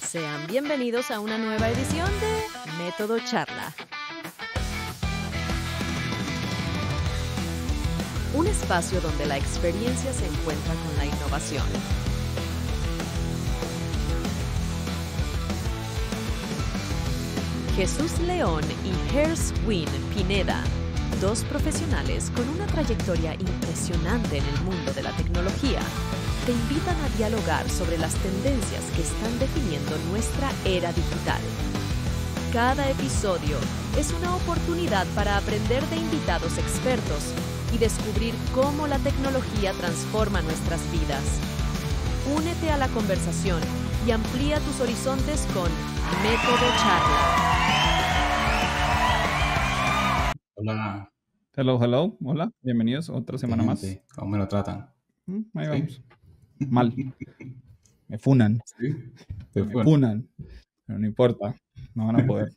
Sean bienvenidos a una nueva edición de Método Charla. Un espacio donde la experiencia se encuentra con la innovación. Jesús León y Herswin Pineda, dos profesionales con una trayectoria impresionante en el mundo de la tecnología, te invitan a dialogar sobre las tendencias que están definiendo nuestra era digital. Cada episodio es una oportunidad para aprender de invitados expertos y descubrir cómo la tecnología transforma nuestras vidas. Únete a la conversación y amplía tus horizontes con Método Charla. Hola. Hello. Hola, bienvenidos otra semana más. ¿Cómo me lo tratan? Ahí ¿Sí? vamos. Mal. Me funan. ¿Sí? ¿Te Me funan. Pero no importa. No van a poder.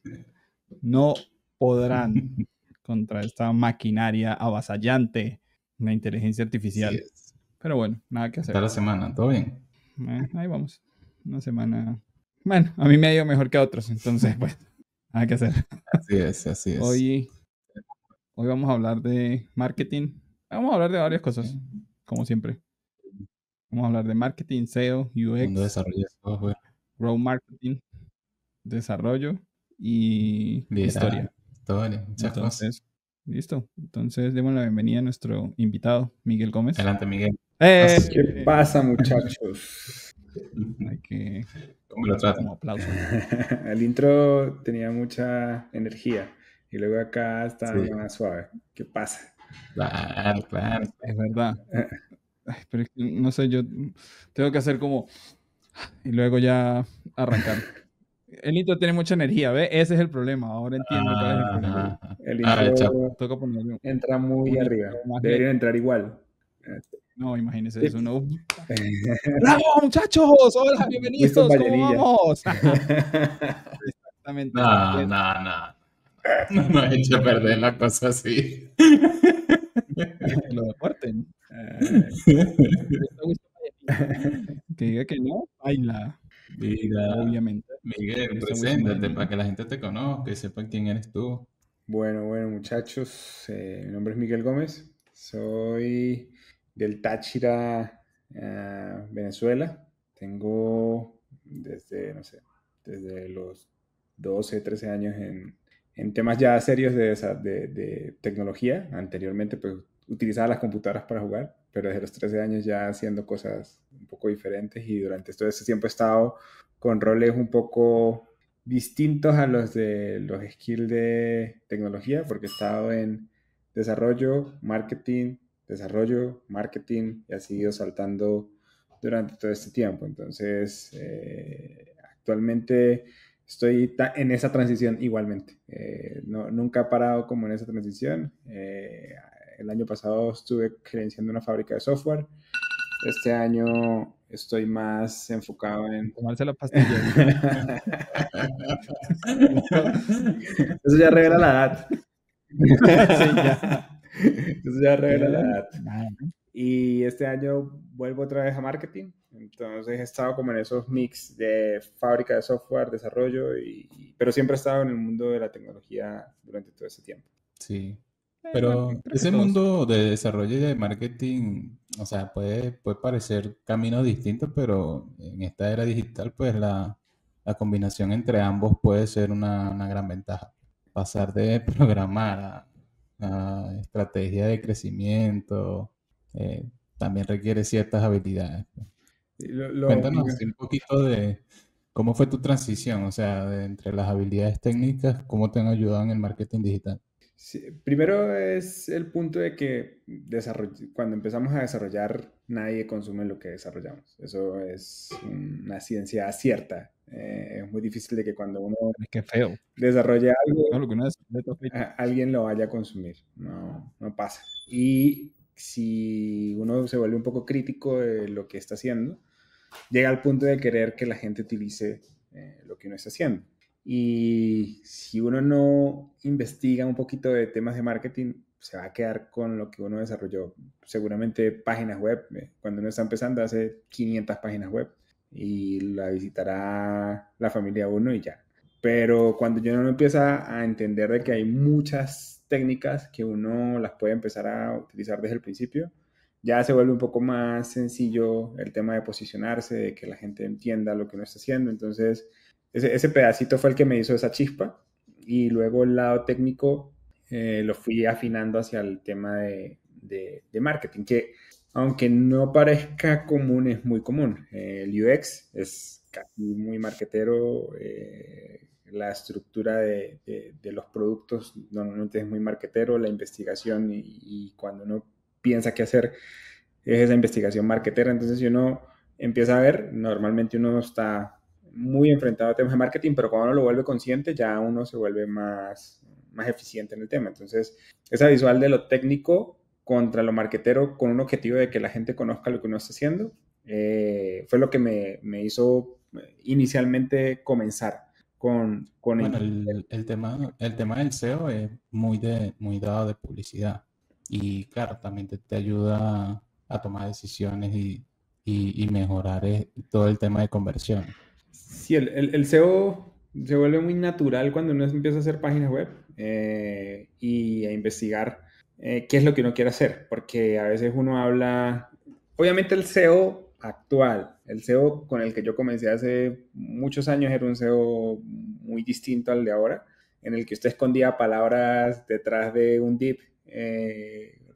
No podrán contra esta maquinaria avasallante, la inteligencia artificial. Sí es. Pero bueno, nada que hacer. ¿Está la semana? ¿Todo bien? Ahí vamos. Una semana. Bueno, a mí me ha ido mejor que a otros, entonces, pues, nada que hacer. Así es. Hoy vamos a hablar de marketing. Vamos a hablar de varias cosas, como siempre. Vamos a hablar de marketing, SEO, UX, Mundo de desarrollo de software, growth marketing, desarrollo y historia. Muchas cosas. Entonces, listo. Entonces, demos la bienvenida a nuestro invitado, Miguel Gómez. Adelante, Miguel. ¿Qué pasa, muchachos? Hay que... ¿Cómo lo tratan? Como aplauso. El intro tenía mucha energía y luego acá está más suave. ¿Qué pasa? Claro. Es verdad. Ay, pero es que, no sé, yo tengo que hacer como... Y luego ya arrancar. El intro tiene mucha energía, ¿ves? Ese es el problema. Ahora entiendo cuál es el problema. El intro Toca ponerlo. entra muy arriba. Deberían entrar igual. No, imagínese eso. No. ¡Bravo, muchachos! ¡Hola, bienvenidos! ¿Cómo vamos? Exactamente. No he hecho perder la cosa así. Lo deporten. Que diga que no, baila. Mira, obviamente. Miguel, preséntate para que la gente te conozca y sepa quién eres tú. Bueno, muchachos. Mi nombre es Miguel Gómez. Soy del Táchira, Venezuela. Tengo desde los 12, 13 años en temas ya serios de tecnología. Anteriormente, pues, utilizaba las computadoras para jugar, pero desde los 13 años ya haciendo cosas un poco diferentes, y durante todo ese tiempo he estado con roles un poco distintos a los de los skills de tecnología, porque he estado en desarrollo, marketing, y ha seguido saltando durante todo este tiempo. Entonces, actualmente estoy en esa transición igualmente. Nunca he parado como en esa transición. El año pasado estuve gerenciando una fábrica de software. Este año estoy más enfocado en... tomarse la pastilla. Eso ya revela la edad. Sí, ya. Eso ya revela la edad. Y este año vuelvo otra vez a marketing. Entonces he estado como en esos mix de fábrica de software, desarrollo, pero siempre he estado en el mundo de la tecnología durante todo ese tiempo. Sí. Pero ese mundo de desarrollo y de marketing, o sea, puede parecer caminos distintos, pero en esta era digital, pues la combinación entre ambos puede ser una gran ventaja. Pasar de programar a estrategia de crecimiento también requiere ciertas habilidades. Cuéntanos un poquito de cómo fue tu transición, o sea, entre las habilidades técnicas, cómo te han ayudado en el marketing digital. Sí, primero es el punto de que cuando empezamos a desarrollar, nadie consume lo que desarrollamos. Eso es una ciencia cierta. Es muy difícil de que cuando uno desarrolla algo, alguien lo vaya a consumir. No pasa. Y si uno se vuelve un poco crítico de lo que está haciendo, llega al punto de querer que la gente utilice lo que uno está haciendo. Y si uno no investiga un poquito de temas de marketing, se va a quedar con lo que uno desarrolló. Seguramente páginas web. Cuando uno está empezando, hace 500 páginas web. y la visitará la familia 1 y ya. Pero cuando uno empieza a entender de que hay muchas técnicas que uno las puede empezar a utilizar desde el principio, ya se vuelve un poco más sencillo el tema de posicionarse, de que la gente entienda lo que uno está haciendo. Entonces, ese pedacito fue el que me hizo esa chispa, y luego el lado técnico lo fui afinando hacia el tema de marketing, que aunque no parezca común, es muy común. El UX es casi muy marketero. La estructura de los productos normalmente es muy marketero. La investigación y cuando uno piensa qué hacer es esa investigación marketera. Entonces, si uno empieza a ver, normalmente uno está muy enfrentado a temas de marketing, pero cuando uno lo vuelve consciente, ya uno se vuelve más eficiente en el tema. Entonces, esa visual de lo técnico contra lo marketero con un objetivo de que la gente conozca lo que uno está haciendo, fue lo que me hizo inicialmente comenzar con bueno, el tema del SEO es muy dado de publicidad. Y claro, también te ayuda a tomar decisiones y mejorar todo el tema de conversión. Sí, el SEO se vuelve muy natural cuando uno empieza a hacer páginas web y a investigar qué es lo que uno quiere hacer, porque a veces uno habla, obviamente el SEO actual, el SEO con el que yo comencé hace muchos años era un SEO muy distinto al de ahora, en el que usted escondía palabras detrás de un div,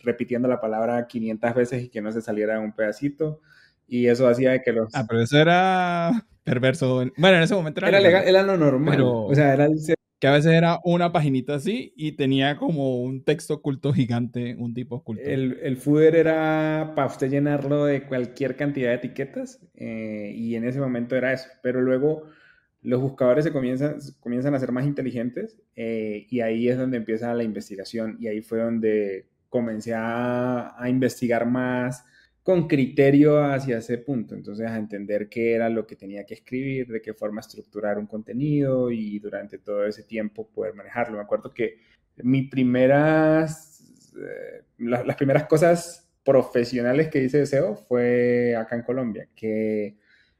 repitiendo la palabra 500 veces y que no se saliera un pedacito, y eso hacía de que los... Ah, pero eso era perverso. Bueno, en ese momento era Era legal, legal, era lo normal. pero O sea, era el SEO. que a veces era una paginita así y tenía como un texto oculto gigante, un tipo oculto. El footer era para usted llenarlo de cualquier cantidad de etiquetas, y en ese momento era eso. Pero luego los buscadores comienzan a ser más inteligentes, y ahí es donde empieza la investigación, y ahí fue donde comencé a investigar más con criterio hacia ese punto. Entonces, a entender qué era lo que tenía que escribir, de qué forma estructurar un contenido, y durante todo ese tiempo poder manejarlo. Me acuerdo que las primeras cosas profesionales que hice de SEO fue acá en Colombia, que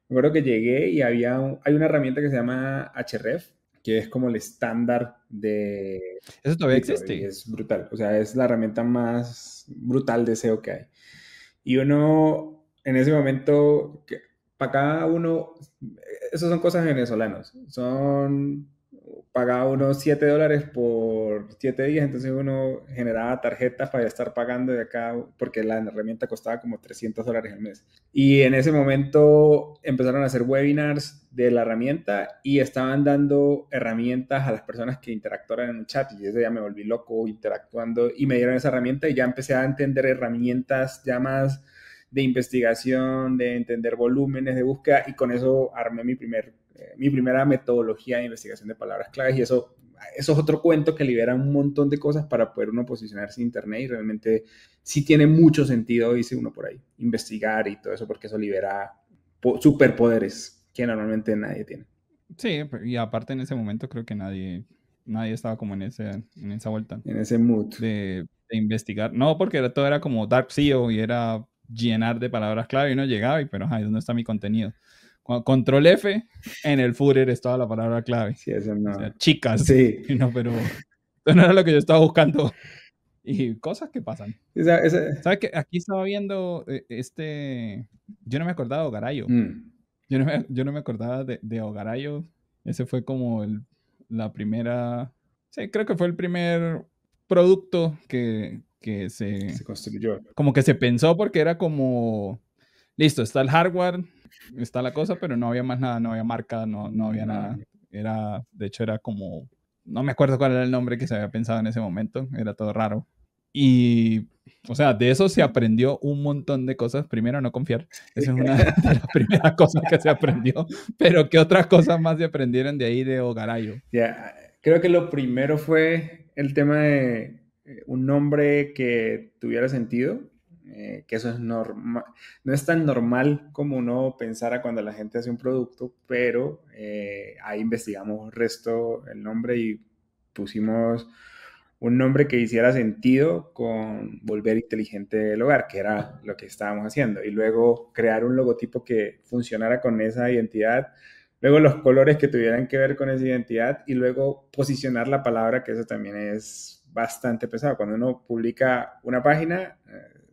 me acuerdo que llegué y hay una herramienta que se llama Href, que es como el estándar de... Eso todavía existe. existe. Es brutal, o sea, es la herramienta más brutal de SEO que hay. Y uno, en ese momento, para cada uno, esos son cosas venezolanas, pagaba uno $7 por 7 días, entonces uno generaba tarjetas para estar pagando de acá, porque la herramienta costaba como $300 al mes. Y en ese momento empezaron a hacer webinars de la herramienta y estaban dando herramientas a las personas que interactuaran en un chat, y ese día me volví loco interactuando y me dieron esa herramienta y ya empecé a entender herramientas ya más de investigación, de entender volúmenes de búsqueda, y con eso armé mi primera metodología de investigación de palabras claves, y eso es otro cuento que libera un montón de cosas para poder uno posicionarse en internet, y realmente sí tiene mucho sentido, dice uno por ahí, investigar y todo eso, porque eso libera superpoderes que normalmente nadie tiene. Sí, y aparte en ese momento creo que nadie estaba como en esa vuelta. En ese mood. De investigar. No, porque todo era como Dark SEO y era llenar de palabras clave y uno llegaba y, pero, ¿dónde está mi contenido? Control F, en el footer estaba la palabra clave. Sí, eso no. O sea, chicas. Sí. No, pero eso no era lo que yo estaba buscando. Y cosas que pasan. ¿Sabes qué? Aquí estaba viendo yo no me acordaba de Ogarayo. Yo no me acordaba de Ogarayo. Ese fue como la primera... Sí, creo que fue el primer producto que se construyó. Como que se pensó, porque era como... Listo, está el hardware, está la cosa, pero no había más nada, no había marca, no había nada. De hecho, era como... No me acuerdo cuál era el nombre que se había pensado en ese momento. Era todo raro. Y, o sea, de eso se aprendió un montón de cosas. Primero, no confiar. Esa es una de las primeras cosas que se aprendió. Pero ¿qué otras cosas más se aprendieron de ahí de Ogarayo? Creo que lo primero fue el tema de un nombre que tuviera sentido. Que eso es normal. No es tan normal como uno pensara cuando la gente hace un producto, pero ahí investigamos el resto, el nombre, y pusimos un nombre que hiciera sentido con volver inteligente el hogar, que era lo que estábamos haciendo. Y luego crear un logotipo que funcionara con esa identidad, luego los colores que tuvieran que ver con esa identidad y luego posicionar la palabra, que eso también es bastante pesado. Cuando uno publica una página,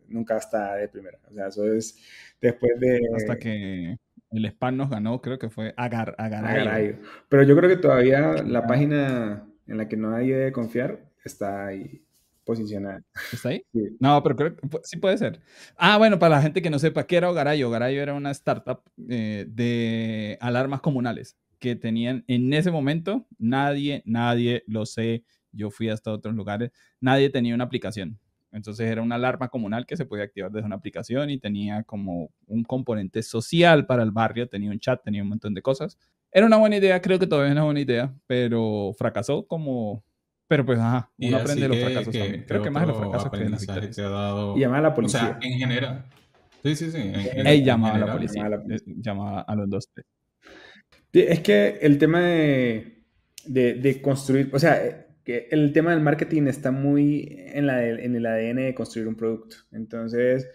nunca está de primera. O sea, eso es después de... Hasta que el spam nos ganó, creo que fue Agarayo. Agarayo. Pero yo creo que todavía la página en la que no hay de confiar está ahí posicionada. ¿Está ahí? Sí. No, pero creo que sí puede ser. Ah, bueno, para la gente que no sepa, ¿qué era Ogarayo? Ogarayo era una startup de alarmas comunales que tenían en ese momento, nadie lo sé, yo fui hasta otros lugares, nadie tenía una aplicación. Entonces era una alarma comunal que se podía activar desde una aplicación y tenía como un componente social para el barrio, tenía un chat, tenía un montón de cosas. Era una buena idea, creo que todavía es una buena idea, pero fracasó como... Pero pues, ajá, uno aprende de los fracasos también. Creo que más de los fracasos que de las victorias. Dado, y llamaba a la policía. O sea, en general. Sí. Él llamaba a la policía. Llamaba a los 2-3. Es que el tema de construir, o sea, que el tema del marketing está muy en el ADN de construir un producto. Entonces,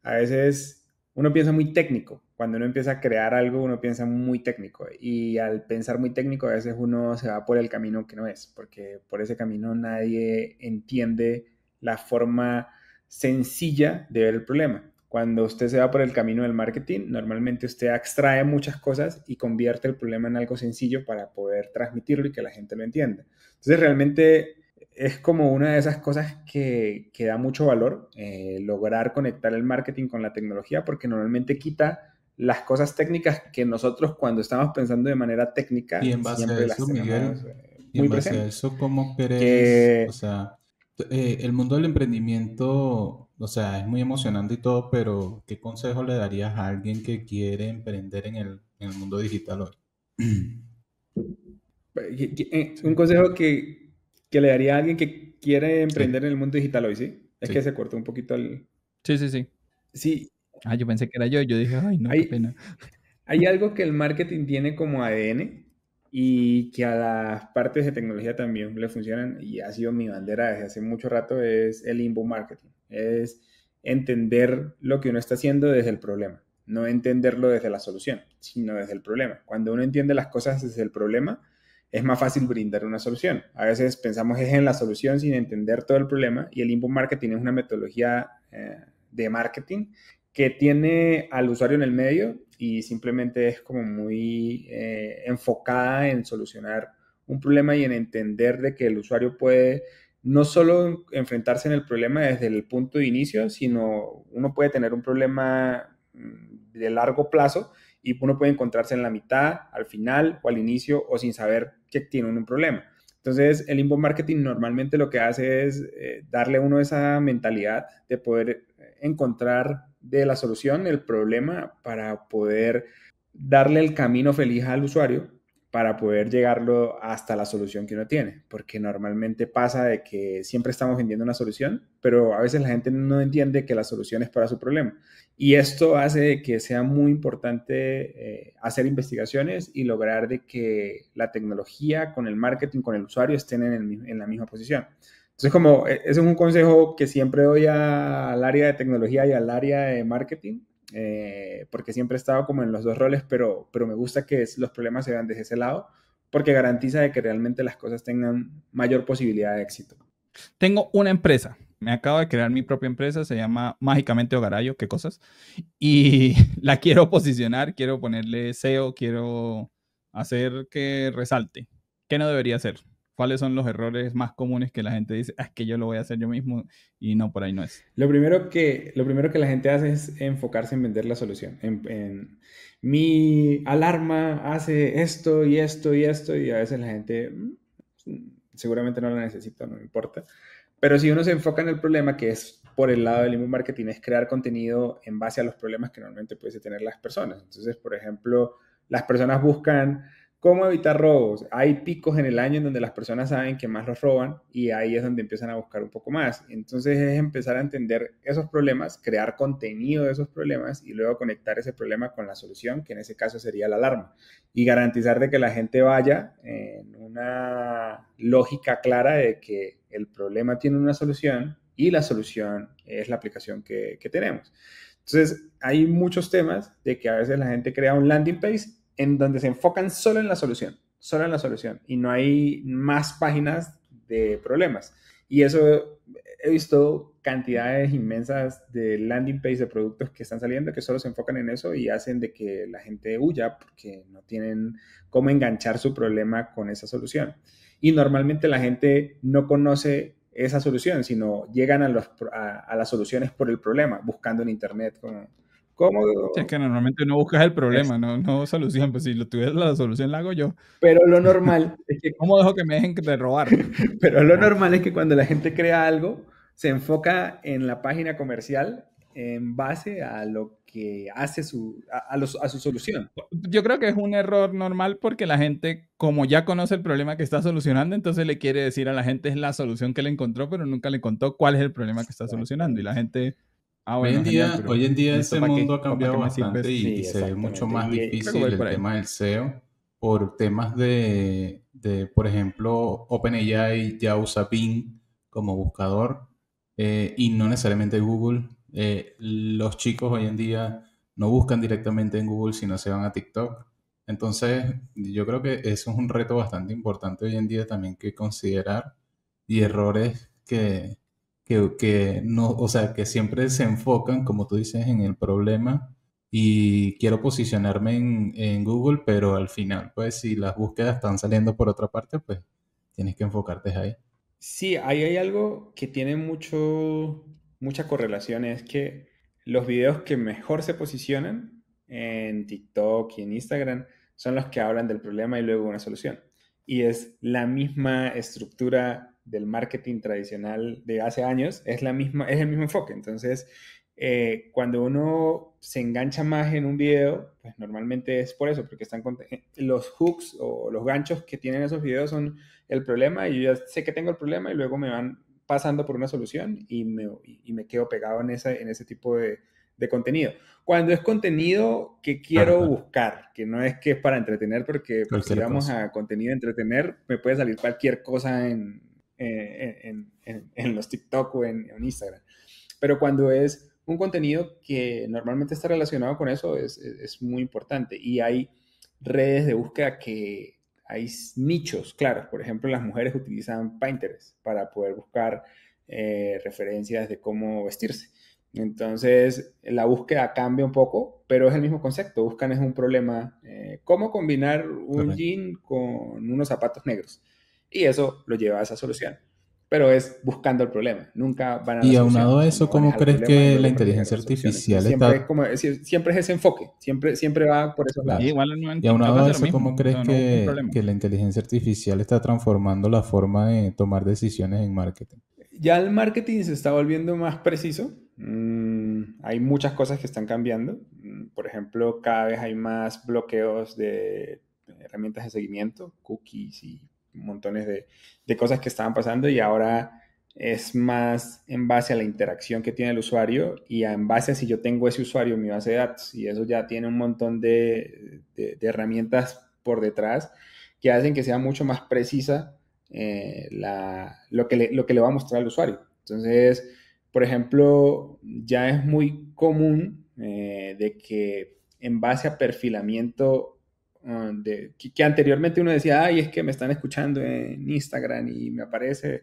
a veces uno piensa muy técnico. Cuando uno empieza a crear algo, uno piensa muy técnico. Y al pensar muy técnico, a veces uno se va por el camino que no es, porque por ese camino nadie entiende la forma sencilla de ver el problema. Cuando usted se va por el camino del marketing, normalmente usted extrae muchas cosas y convierte el problema en algo sencillo para poder transmitirlo y que la gente lo entienda. Entonces, realmente es como una de esas cosas que da mucho valor, lograr conectar el marketing con la tecnología, porque normalmente quita las cosas técnicas que nosotros cuando estamos pensando de manera técnica y en base siempre a eso, las tenemos y en muy base presentes. a eso, ¿cómo crees? O sea, el mundo del emprendimiento, o sea, es muy emocionante y todo, pero ¿qué consejo le darías a alguien que quiere emprender en el mundo digital hoy? Un consejo que le daría a alguien que quiere emprender Sí. en el mundo digital hoy, ¿sí? Es Sí. que se cortó un poquito el... Sí. Sí, Ah, yo pensé que era yo. Yo dije, ay, no, qué pena. hay algo que el marketing tiene como ADN y que a las partes de tecnología también le funcionan y ha sido mi bandera desde hace mucho rato, es el inbound marketing. Es entender lo que uno está haciendo desde el problema, no entenderlo desde la solución, sino desde el problema. Cuando uno entiende las cosas desde el problema, es más fácil brindar una solución. A veces pensamos es en la solución sin entender todo el problema y el inbound marketing es una metodología de marketing que tiene al usuario en el medio y simplemente es como muy enfocada en solucionar un problema y en entender de que el usuario puede no solo enfrentarse en el problema desde el punto de inicio, sino uno puede tener un problema de largo plazo y uno puede encontrarse en la mitad, al final o al inicio o sin saber que tiene un problema. Entonces, el inbound marketing normalmente lo que hace es darle a uno esa mentalidad de poder encontrar de la solución el problema para poder darle el camino feliz al usuario para poder llegarlo hasta la solución que uno tiene, porque normalmente pasa de que siempre estamos vendiendo una solución, pero a veces la gente no entiende que la solución es para su problema. Y esto hace que sea muy importante hacer investigaciones y lograr de que la tecnología con el marketing, con el usuario estén en la misma posición. Entonces, como ese es un consejo que siempre doy al área de tecnología y al área de marketing, porque siempre he estado como en los dos roles, pero me gusta que los problemas se vean desde ese lado, porque garantiza de que realmente las cosas tengan mayor posibilidad de éxito. Tengo una empresa. Me acabo de crear mi propia empresa, se llama Mágicamente Ogarayo, qué cosas. Y la quiero posicionar, quiero ponerle SEO, quiero hacer que resalte. ¿Qué no debería hacer? ¿Cuáles son los errores más comunes que la gente dice, es que yo lo voy a hacer yo mismo y no, por ahí no es? Lo primero que la gente hace es enfocarse en vender la solución. Mi alarma hace esto y esto y esto y a veces la gente seguramente no la necesita, no me importa. Pero si uno se enfoca en el problema, que es por el lado del inbound marketing, es crear contenido en base a los problemas que normalmente pueden tener las personas. Entonces, por ejemplo, las personas buscan ¿Cómo evitar robos? Hay picos en el año en donde las personas saben que más los roban y ahí es donde empiezan a buscar un poco más. Entonces es empezar a entender esos problemas, crear contenido de esos problemas y luego conectar ese problema con la solución, que en ese caso sería la alarma. Y garantizar de que la gente vaya en una lógica clara de que el problema tiene una solución y la solución es la aplicación que tenemos. Entonces hay muchos temas de que a veces la gente crea un landing page en donde se enfocan solo en la solución, y no hay más páginas de problemas. Y eso he visto cantidades inmensas de landing page de productos que están saliendo que solo se enfocan en eso y hacen de que la gente huya porque no tienen cómo enganchar su problema con esa solución. Y normalmente la gente no conoce esa solución, sino llegan a las soluciones por el problema, buscando en internet ¿cómo? Sí, es que normalmente no buscas el problema, no solución. Pues si lo tuviera la solución la hago yo. Pero lo normal es que... ¿Cómo dejo que me dejen de robar? Pero lo normal es que cuando la gente crea algo, se enfoca en la página comercial en base a lo que hace a su solución. Yo creo que es un error normal porque la gente, como ya conoce el problema que está solucionando, entonces le quiere decir a la gente es la solución que le encontró, pero nunca le contó cuál es el problema que está solucionando. Y la gente... Bueno, hoy en día ese mundo ha cambiado bastante y se ve mucho más difícil el tema del SEO por temas de, por ejemplo, OpenAI ya usa Bing como buscador y no necesariamente Google. Los chicos hoy en día no buscan directamente en Google, sino se van a TikTok. Entonces, yo creo que eso es un reto bastante importante hoy en día también que considerar y errores que no, o sea, que siempre se enfocan, como tú dices, en el problema y quiero posicionarme en Google, pero al final, pues si las búsquedas están saliendo por otra parte, pues tienes que enfocarte ahí. Sí, ahí hay algo que tiene mucha correlación, es que los videos que mejor se posicionan en TikTok y en Instagram son los que hablan del problema y luego una solución. Y es la misma estructura del marketing tradicional de hace años, es el mismo enfoque. Entonces, cuando uno se engancha más en un video, pues normalmente es por eso, porque los hooks o los ganchos que tienen esos videos son el problema y yo ya sé que tengo el problema y luego me van pasando por una solución y me quedo pegado en ese tipo de contenido. Cuando es contenido que quiero buscar, que no es que es para entretener, porque si vamos a contenido de entretener, me puede salir cualquier cosa en los TikTok o en Instagram. Pero cuando es un contenido que normalmente está relacionado con eso, es muy importante. Y hay redes de búsqueda que hay nichos claros. Por ejemplo, las mujeres utilizan Pinterest para poder buscar referencias de cómo vestirse. Entonces, la búsqueda cambia un poco, pero es el mismo concepto. Buscan es un problema, cómo combinar un jean con unos zapatos negros. Y eso lo lleva a esa solución. Pero es buscando el problema. Nunca van a la solución. Y aunado a eso, ¿cómo crees que la inteligencia artificial está...? Siempre es ese enfoque. Siempre va por esos lados. Y aunado a eso, ¿cómo crees que la inteligencia artificial está transformando la forma de tomar decisiones en marketing? Ya el marketing se está volviendo más preciso. Hay muchas cosas que están cambiando. Por ejemplo, cada vez hay más bloqueos de herramientas de seguimiento, cookies y montones de cosas que estaban pasando y ahora es más en base a la interacción que tiene el usuario y en base a si yo tengo ese usuario en mi base de datos, y eso ya tiene un montón de herramientas por detrás que hacen que sea mucho más precisa lo que le va a mostrar al usuario. Entonces, por ejemplo, ya es muy común de que en base a perfilamiento que anteriormente uno decía, ay, es que me están escuchando en Instagram y me aparece,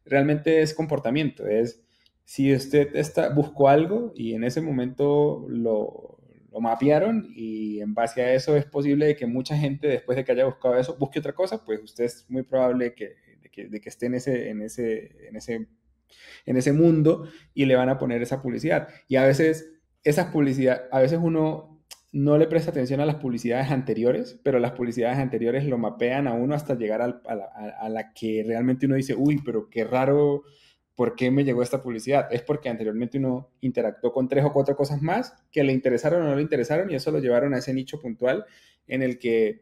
realmente es comportamiento, es si usted buscó algo y en ese momento lo mapearon y en base a eso es posible de que mucha gente después de que haya buscado eso busque otra cosa, pues usted es muy probable de que esté en ese mundo y le van a poner esa publicidad. Y a veces a veces uno no le presta atención a las publicidades anteriores, pero las publicidades anteriores lo mapean a uno hasta llegar a la que realmente uno dice, uy, pero qué raro, ¿por qué me llegó esta publicidad? Es porque anteriormente uno interactuó con 3 o 4 cosas más que le interesaron o no le interesaron y eso lo llevaron a ese nicho puntual en el que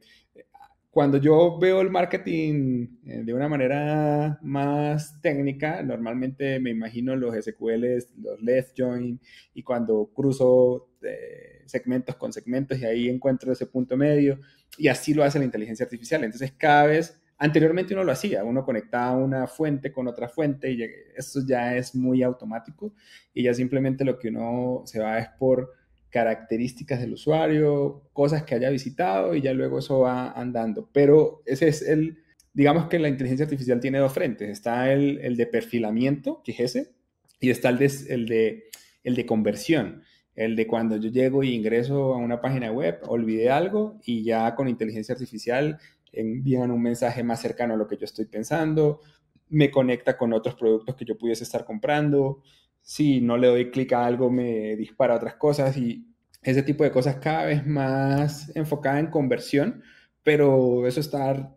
cuando yo veo el marketing de una manera más técnica, normalmente me imagino los SQLs, los left join, y cuando cruzo segmentos con segmentos y ahí encuentro ese punto medio, y así lo hace la inteligencia artificial. Entonces cada vez, anteriormente uno lo hacía, uno conectaba una fuente con otra fuente y eso ya es muy automático y ya simplemente lo que uno se va es por características del usuario, cosas que haya visitado y ya luego eso va andando. Pero ese es digamos que la inteligencia artificial tiene dos frentes. Está el de perfilamiento, que es ese, y está el de conversión. El de cuando yo llego y ingreso a una página web, olvidé algo y ya con inteligencia artificial envían un mensaje más cercano a lo que yo estoy pensando, me conecta con otros productos que yo pudiese estar comprando. Si no le doy clic a algo, me dispara otras cosas y ese tipo de cosas cada vez más enfocada en conversión, pero eso está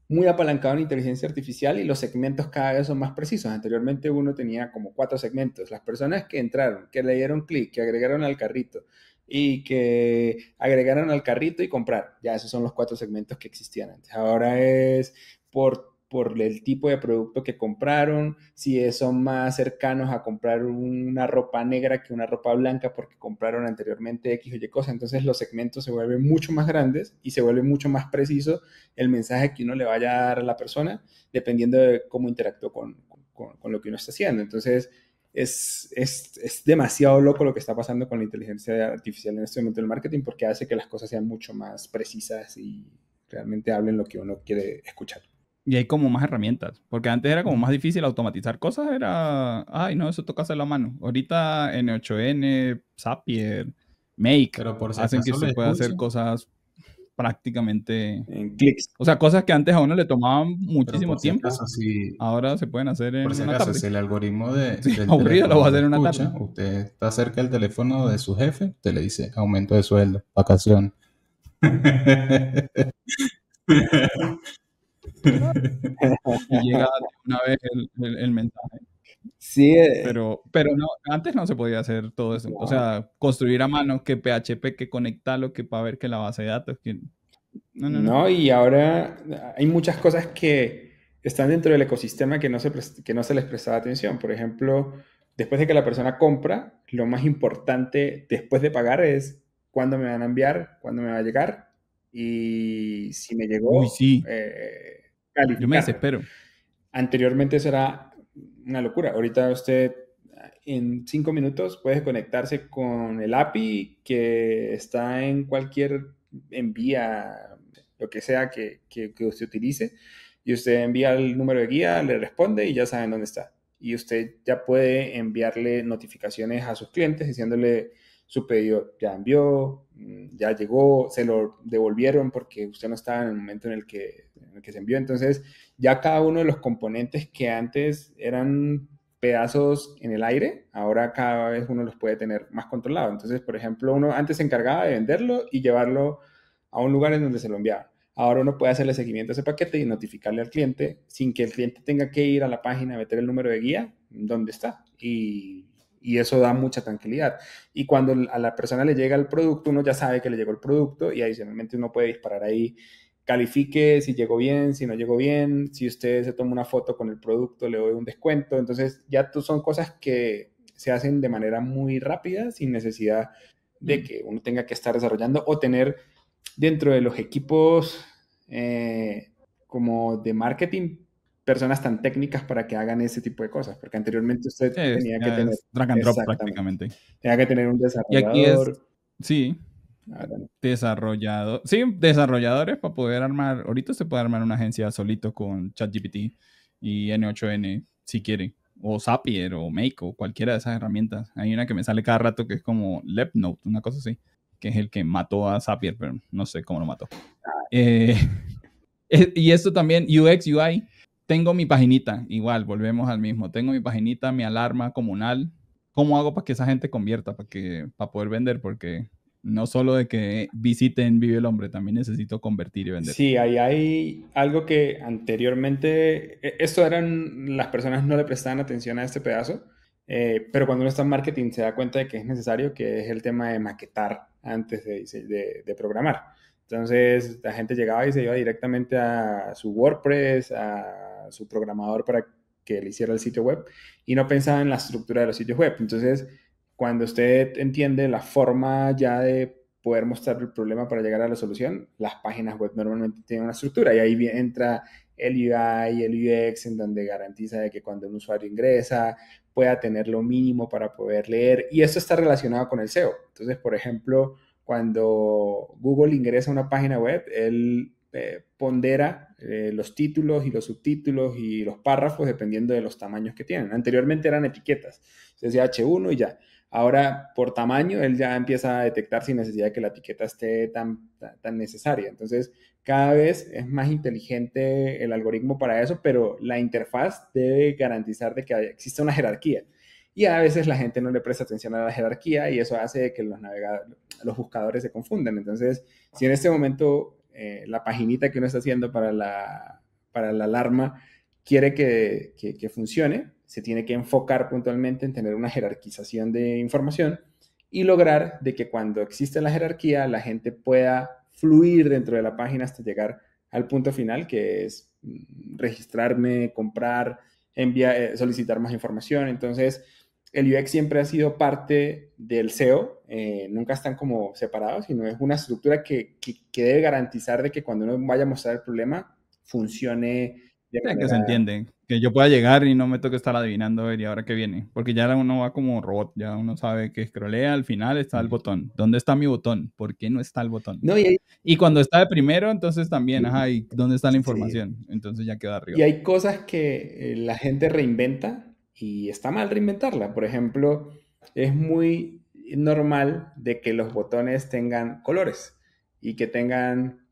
muy apalancado en inteligencia artificial y los segmentos cada vez son más precisos. Anteriormente uno tenía como 4 segmentos. Las personas que entraron, que le dieron clic, que agregaron al carrito y que agregaron al carrito y comprar. Ya esos son los 4 segmentos que existían antes. Ahora es por el tipo de producto que compraron, si son más cercanos a comprar una ropa negra que una ropa blanca porque compraron anteriormente X o Y cosa. Entonces los segmentos se vuelven mucho más grandes y se vuelve mucho más preciso el mensaje que uno le vaya a dar a la persona dependiendo de cómo interactúe con lo que uno está haciendo. Entonces es demasiado loco lo que está pasando con la inteligencia artificial en este momento del marketing porque hace que las cosas sean mucho más precisas y realmente hablen lo que uno quiere escuchar. Y hay como más herramientas, porque antes era como más difícil automatizar cosas, era, ay no, eso toca hacerlo a mano. Ahorita N8N, Zapier, Make, Pero por si hacen que acaso se lo pueda hacer escuchan, cosas prácticamente, En clics. o sea, cosas que antes a uno le tomaban pero muchísimo por si tiempo, acaso, ahora se pueden hacer por en si una acaso, tarde. si el algoritmo Sí, del aburrido, lo voy a teléfono hacer lo en una tarde. escucha, usted está cerca del teléfono de su jefe, usted le dice aumento de sueldo, vacación. Y llega de una vez el mensaje. Sí, Pero no, antes no se podía hacer todo eso. O sea, construir a mano, que PHP, que conectarlo, que para ver que la base de datos, que... No. y ahora hay muchas cosas que están dentro del ecosistema que que no se les prestaba atención. Por ejemplo, después de que la persona compra, lo más importante después de pagar es cuándo me van a enviar, cuándo me va a llegar y si me Uy, llegó, sí, yo me calificarlo. desespero. Anteriormente eso era una locura. Ahorita usted en 5 minutos puede conectarse con el API que está en cualquier envía, lo que sea que usted utilice, y usted envía el número de guía, le responde y ya saben dónde está. Y usted ya puede enviarle notificaciones a sus clientes diciéndole su pedido ya envió, ya llegó, se lo devolvieron porque usted no estaba en el momento en el que se envió. Entonces, ya cada uno de los componentes que antes eran pedazos en el aire, ahora cada vez uno los puede tener más controlado. Entonces, por ejemplo, uno antes se encargaba de venderlo y llevarlo a un lugar en donde se lo enviaba. Ahora uno puede hacerle seguimiento a ese paquete y notificarle al cliente sin que el cliente tenga que ir a la página, meter el número de guía, dónde está. Y eso da mucha tranquilidad. Y cuando a la persona le llega el producto, uno ya sabe que le llegó el producto y adicionalmente uno puede disparar ahí, califique si llegó bien, si no llegó bien, si usted se toma una foto con el producto, le doy un descuento. Entonces ya son cosas que se hacen de manera muy rápida, sin necesidad de que uno tenga que estar desarrollando o tener dentro de los equipos como de marketing personas tan técnicas para que hagan ese tipo de cosas, porque anteriormente usted tenía que tener, Es drag and drop exactamente, prácticamente. tenía que tener un Y aquí es, desarrollador. sí, No. desarrolladores para poder armar, ahorita se puede armar una agencia solito con ChatGPT y N8N si quiere, o Zapier o Make o cualquiera de esas herramientas. Hay una que me sale cada rato que es como LepNote, una cosa así, que es el que mató a Zapier, pero no sé cómo lo mató. Y esto también, UX, UI, tengo mi paginita, igual, volvemos al mismo, tengo mi paginita, mi alarma comunal. ¿Cómo hago para que esa gente convierta, para poder vender? Porque no solo de que visiten Vive el Hombre, también necesito convertir y vender. Sí, ahí hay algo que anteriormente, esto eran, las personas no le prestaban atención a este pedazo, pero cuando uno está en marketing se da cuenta de que es necesario, que es el tema de maquetar antes de programar. Entonces la gente llegaba y se iba directamente a su WordPress, a su programador para que le hiciera el sitio web y no pensaba en la estructura de los sitios web. Entonces, cuando usted entiende la forma ya de poder mostrar el problema para llegar a la solución, las páginas web normalmente tienen una estructura y ahí entra el UI y el UX en donde garantiza de que cuando un usuario ingresa pueda tener lo mínimo para poder leer y eso está relacionado con el SEO. Entonces, por ejemplo, cuando Google ingresa a una página web, él pondera los títulos y los subtítulos y los párrafos dependiendo de los tamaños que tienen. Anteriormente eran etiquetas, se decía H1 y ya. Ahora, por tamaño, él ya empieza a detectar sin necesidad de que la etiqueta esté tan necesaria. Entonces, cada vez es más inteligente el algoritmo para eso, pero la interfaz debe garantizar de que exista una jerarquía. Y a veces la gente no le presta atención a la jerarquía y eso hace que los buscadores se confundan. Entonces, si en este momento la paginita que uno está haciendo para la alarma quiere que funcione, se tiene que enfocar puntualmente en tener una jerarquización de información y lograr de que cuando existe la jerarquía, la gente pueda fluir dentro de la página hasta llegar al punto final, que es registrarme, comprar, solicitar más información. Entonces, el UX siempre ha sido parte del SEO, nunca están como separados, sino es una estructura que debe garantizar de que cuando uno vaya a mostrar el problema, funcione de manera... Que se entiende, que yo pueda llegar y no me toque estar adivinando a ver y ahora qué viene, porque ya uno va como robot, ya uno sabe que scrollea, al final está el botón. ¿Dónde está mi botón? ¿Por qué no está el botón? No, y cuando está de primero, entonces también, ¿y dónde está la información? Sí. Entonces ya queda arriba. Y hay cosas que la gente reinventa y está mal reinventarla. Por ejemplo, es muy normal de que los botones tengan colores y que tengan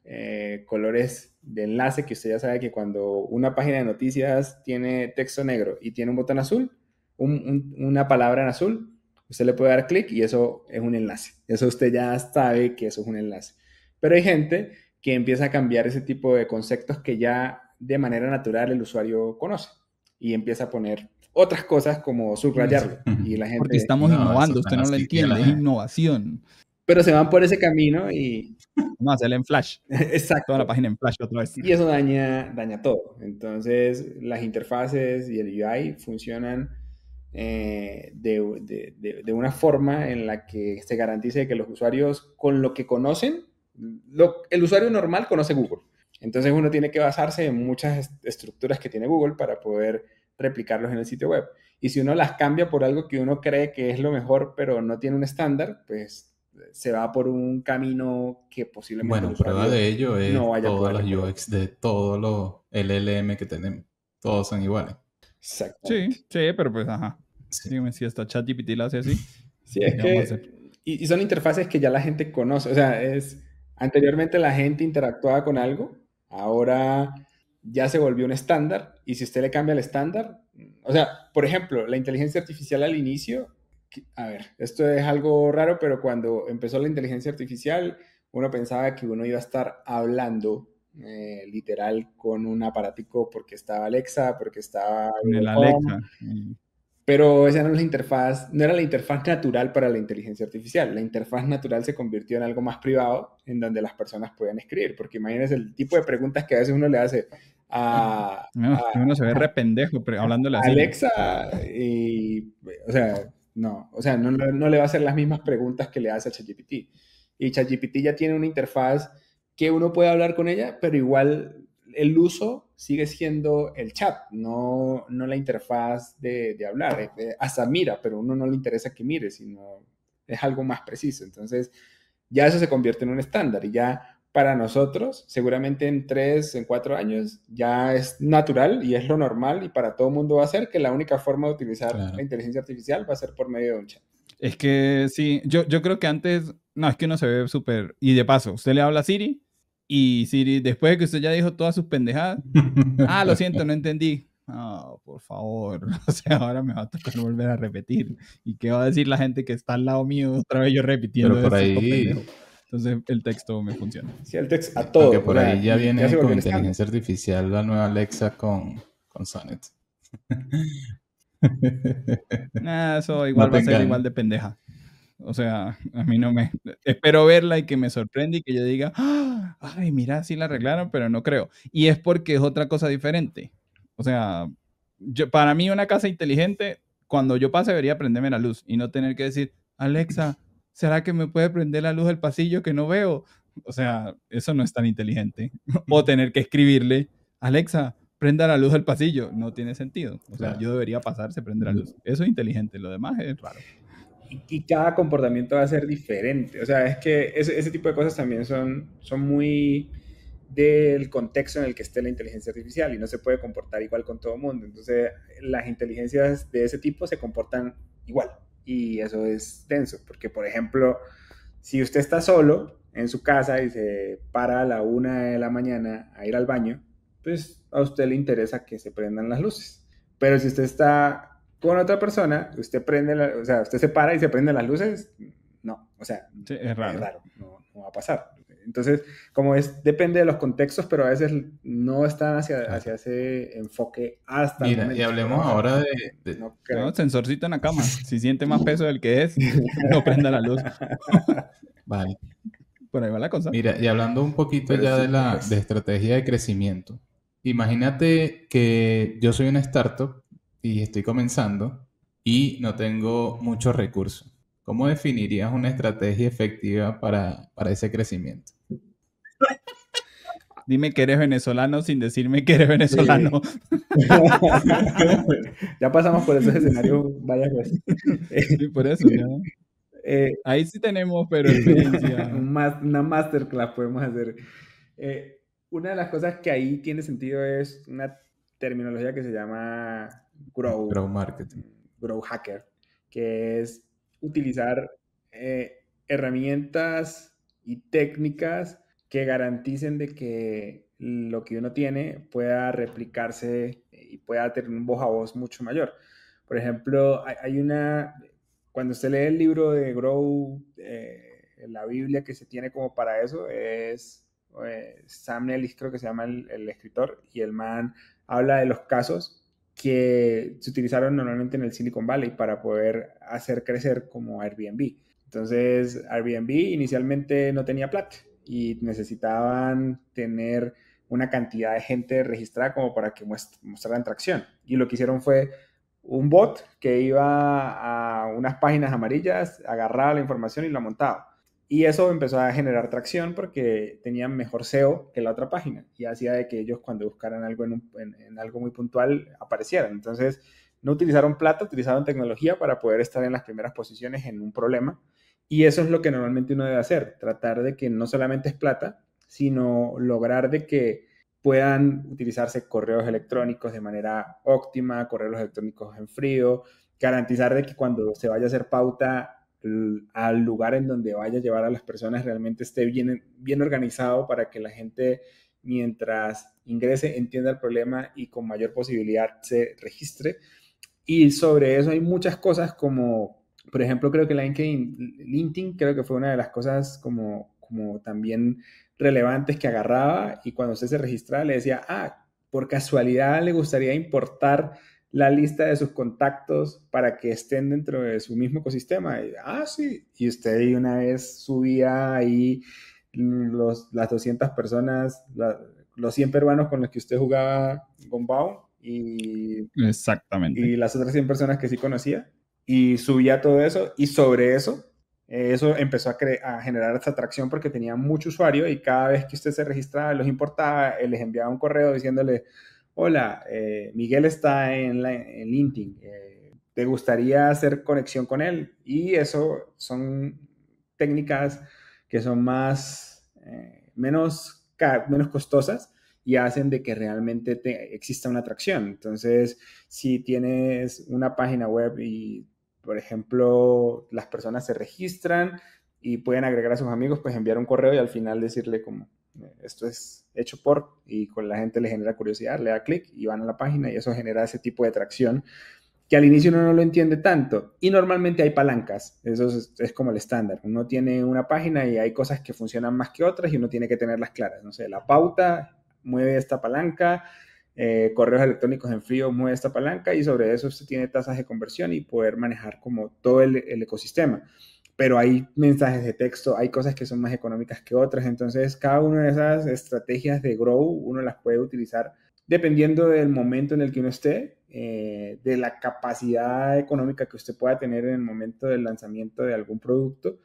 colores de enlace, que usted ya sabe que cuando una página de noticias tiene texto negro y tiene un botón azul, una palabra en azul, usted le puede dar clic y eso es un enlace. Eso usted ya sabe que eso es un enlace. Pero hay gente que empieza a cambiar ese tipo de conceptos que ya de manera natural el usuario conoce y empieza a poner otras cosas como subrayarlo. Y la gente, porque estamos innovando, usted no lo entiende, es innovación. Pero se van por ese camino y... Vamos a hacerle en Flash. Exacto. Toda la página en Flash otra vez. Y eso daña todo. Entonces, las interfaces y el UI funcionan de una forma en la que se garantice que los usuarios, con lo que conocen, el usuario normal conoce Google. Entonces, uno tiene que basarse en muchas estructuras que tiene Google para poder replicarlos en el sitio web. Y si uno las cambia por algo que uno cree que es lo mejor, pero no tiene un estándar, pues se va por un camino que posiblemente... Bueno, prueba de ello es no todas las UX de todos los LLM que tenemos. Todos son iguales. Sí, pero pues, ajá. Sí. Dígame si hasta ChatGPT la hace así. Sí, es que... Y son interfaces que ya la gente conoce. O sea, anteriormente la gente interactuaba con algo, ahora ya se volvió un estándar. Y si usted le cambia el estándar... O sea, por ejemplo, la inteligencia artificial al inicio... A ver, esto es algo raro, pero cuando empezó la inteligencia artificial, uno pensaba que uno iba a estar hablando literal con un aparatico porque estaba Alexa, porque estaba... Con el Alexa. Pero esa no era la interfaz natural para la inteligencia artificial. La interfaz natural se convirtió en algo más privado, en donde las personas pueden escribir, porque imagínense el tipo de preguntas que a veces uno le hace uno se ve re pendejo hablándole así. Alexa, y, o sea, no le va a hacer las mismas preguntas que le hace a ChatGPT. Y ChatGPT ya tiene una interfaz que uno puede hablar con ella, pero igual el uso sigue siendo el chat, no la interfaz de hablar. Hasta mira, pero a uno no le interesa que mire, sino es algo más preciso. Entonces, ya eso se convierte en un estándar y ya para nosotros, seguramente en 3, en 4 años, ya es natural y es lo normal y para todo el mundo va a ser que la única forma de utilizar la inteligencia artificial va a ser por medio de un chat. Es que sí, yo creo que antes, no, es que uno se ve súper, y de paso, usted le habla a Siri y Siri, después de que usted ya dijo todas sus pendejadas, lo siento, no entendí. Por favor, o sea, ahora me va a tocar volver a repetir. ¿Y qué va a decir la gente que está al lado mío otra vez yo repitiendo? Pero por ahí... Entonces el texto me funciona. Sí, el texto a todo. Porque por ahí ya viene con inteligencia artificial la nueva Alexa con Sonnet. Eso igual va a ser igual de pendeja. O sea, a mí no me... Espero verla y que me sorprenda y que yo diga, ay, mira, sí la arreglaron, pero no creo. Y es porque es otra cosa diferente. O sea, para mí una casa inteligente, cuando yo pase debería prenderme la luz y no tener que decir, Alexa, ¿será que me puede prender la luz del pasillo que no veo? O sea, eso no es tan inteligente. O tener que escribirle, Alexa, prenda la luz del pasillo. No tiene sentido. O sea, yo debería pasar, se prende la luz. Eso es inteligente, lo demás es raro. Y cada comportamiento va a ser diferente. O sea, es que ese tipo de cosas también son muy del contexto en el que esté la inteligencia artificial y no se puede comportar igual con todo el mundo. Entonces, las inteligencias de ese tipo se comportan igual y eso es tenso, porque, por ejemplo, si usted está solo en su casa y se para a la 1 de la mañana a ir al baño, pues a usted le interesa que se prendan las luces. Pero si usted está con otra persona, usted o sea, usted se para y se prenden las luces, no, o sea, sí, es raro, no va a pasar. Entonces, como depende de los contextos, pero a veces no están hacia ese enfoque hasta el momento. Y hablemos ahora de no, sensorcito en la cama. Si siente más peso del que es, no prenda la luz. Vale. Por ahí va la cosa. Mira, y hablando un poquito ya de estrategia de crecimiento. Imagínate que yo soy una startup y estoy comenzando y no tengo muchos recursos. ¿Cómo definirías una estrategia efectiva para ese crecimiento? Dime que eres venezolano sin decirme que eres venezolano. Sí. Ya pasamos por esos escenarios varias veces. Sí, por eso ya. Ahí sí tenemos, pero experiencia. Una masterclass podemos hacer. Una de las cosas que ahí tiene sentido es una terminología que se llama Grow Marketing. Grow Hacker, que es utilizar herramientas y técnicas que garanticen de que lo que uno tiene pueda replicarse y pueda tener un voz a voz mucho mayor. Por ejemplo, cuando usted lee el libro de Grow, la Biblia que se tiene como para eso es Sam Nellis, creo que se llama el escritor, y el man habla de los casos que se utilizaron normalmente en el Silicon Valley para poder hacer crecer como Airbnb. Entonces, Airbnb inicialmente no tenía plata y necesitaban tener una cantidad de gente registrada como para que mostraran tracción. Y lo que hicieron fue un bot que iba a unas páginas amarillas, agarraba la información y la montaba. Y eso empezó a generar tracción porque tenían mejor SEO que la otra página y hacía de que ellos cuando buscaran algo en algo muy puntual aparecieran. Entonces, no utilizaron plata, utilizaron tecnología para poder estar en las primeras posiciones en un problema. Y eso es lo que normalmente uno debe hacer, tratar de que no solamente es plata, sino lograr de que puedan utilizarse correos electrónicos de manera óptima, correos electrónicos en frío, garantizar de que cuando se vaya a hacer pauta al lugar en donde vaya a llevar a las personas realmente esté bien organizado para que la gente mientras ingrese entienda el problema y con mayor posibilidad se registre. Y sobre eso hay muchas cosas como, por ejemplo, creo que LinkedIn creo que fue una de las cosas como también relevantes que agarraba y cuando usted se registraba le decía, por casualidad le gustaría importar la lista de sus contactos para que estén dentro de su mismo ecosistema. Y, sí. Y usted una vez subía ahí las 200 personas, los 100 peruanos con los que usted jugaba Gombao y las otras 100 personas que sí conocía y subía todo eso y sobre eso empezó a generar esta atracción porque tenía mucho usuario y cada vez que usted se registraba, los importaba, les enviaba un correo diciéndole, hola, Miguel está en LinkedIn, ¿te gustaría hacer conexión con él? Y eso son técnicas que son menos costosas y hacen de que realmente exista una atracción. Entonces, si tienes una página web y, por ejemplo, las personas se registran y pueden agregar a sus amigos, pues enviar un correo y al final decirle como, esto es hecho y con la gente le genera curiosidad, le da clic y van a la página y eso genera ese tipo de atracción que al inicio uno no lo entiende tanto y normalmente hay palancas, eso es como el estándar, uno tiene una página y hay cosas que funcionan más que otras y uno tiene que tenerlas claras, no sé, la pauta mueve esta palanca, correos electrónicos en frío mueve esta palanca y sobre eso usted tiene tasas de conversión y poder manejar como todo el ecosistema. pero hay mensajes de texto, hay cosas que son más económicas que otras, entonces cada una de esas estrategias de grow uno las puede utilizar dependiendo del momento en el que uno esté, de la capacidad económica que usted pueda tener en el momento del lanzamiento de algún producto,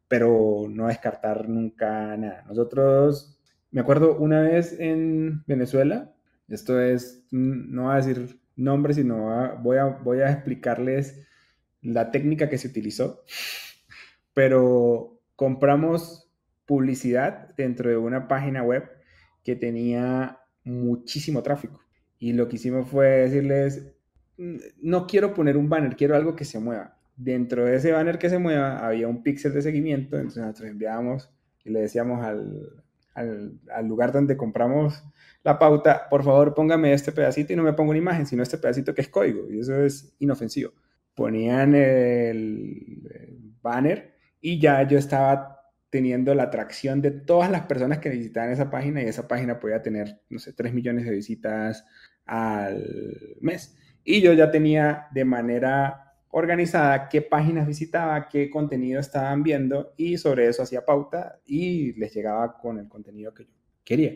pero no descartar nunca nada. Nosotros, me acuerdo una vez en Venezuela, esto es, no voy a decir nombres, sino voy a explicarles la técnica que se utilizó, pero compramos publicidad dentro de una página web que tenía muchísimo tráfico. Y lo que hicimos fue decirles, no quiero poner un banner, quiero algo que se mueva. Dentro de ese banner que se mueva había un píxel de seguimiento, entonces nosotros enviábamos y le decíamos al lugar donde compramos la pauta, por favor póngame este pedacito y no me pongo una imagen, sino este pedacito que es código, y eso es inofensivo. Ponían el banner y ya yo estaba teniendo la atracción de todas las personas que visitaban esa página, y esa página podía tener, no sé, 3 millones de visitas al mes. Y yo ya tenía de manera organizada qué páginas visitaba, qué contenido estaban viendo, y sobre eso hacía pauta y les llegaba con el contenido que yo quería.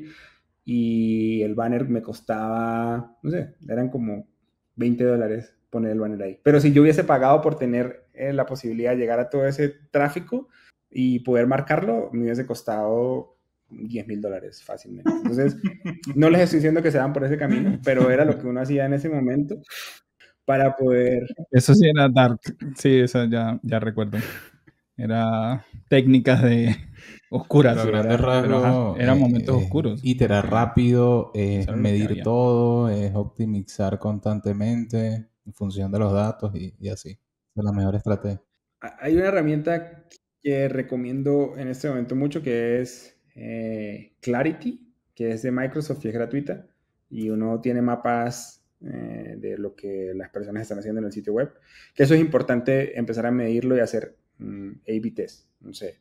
Y el banner me costaba, no sé, eran como $20 poner el banner ahí. Pero si yo hubiese pagado por tener la posibilidad de llegar a todo ese tráfico y poder marcarlo, me hubiese costado $10,000 fácilmente. Entonces, no les estoy diciendo que se van por ese camino, pero era lo que uno hacía en ese momento para poder... Eso sí era dark. Sí, eso ya recuerdo. Era técnicas de oscuras. Pero a grandes rasgos, eran momentos oscuros. Iterar rápido, medir todo, es optimizar constantemente en función de los datos y así. Es la mejor estrategia. Hay una herramienta que recomiendo en este momento mucho, que es Clarity, que es de Microsoft y es gratuita, y uno tiene mapas de lo que las personas están haciendo en el sitio web, que eso es importante empezar a medirlo y hacer A/B test. No sé,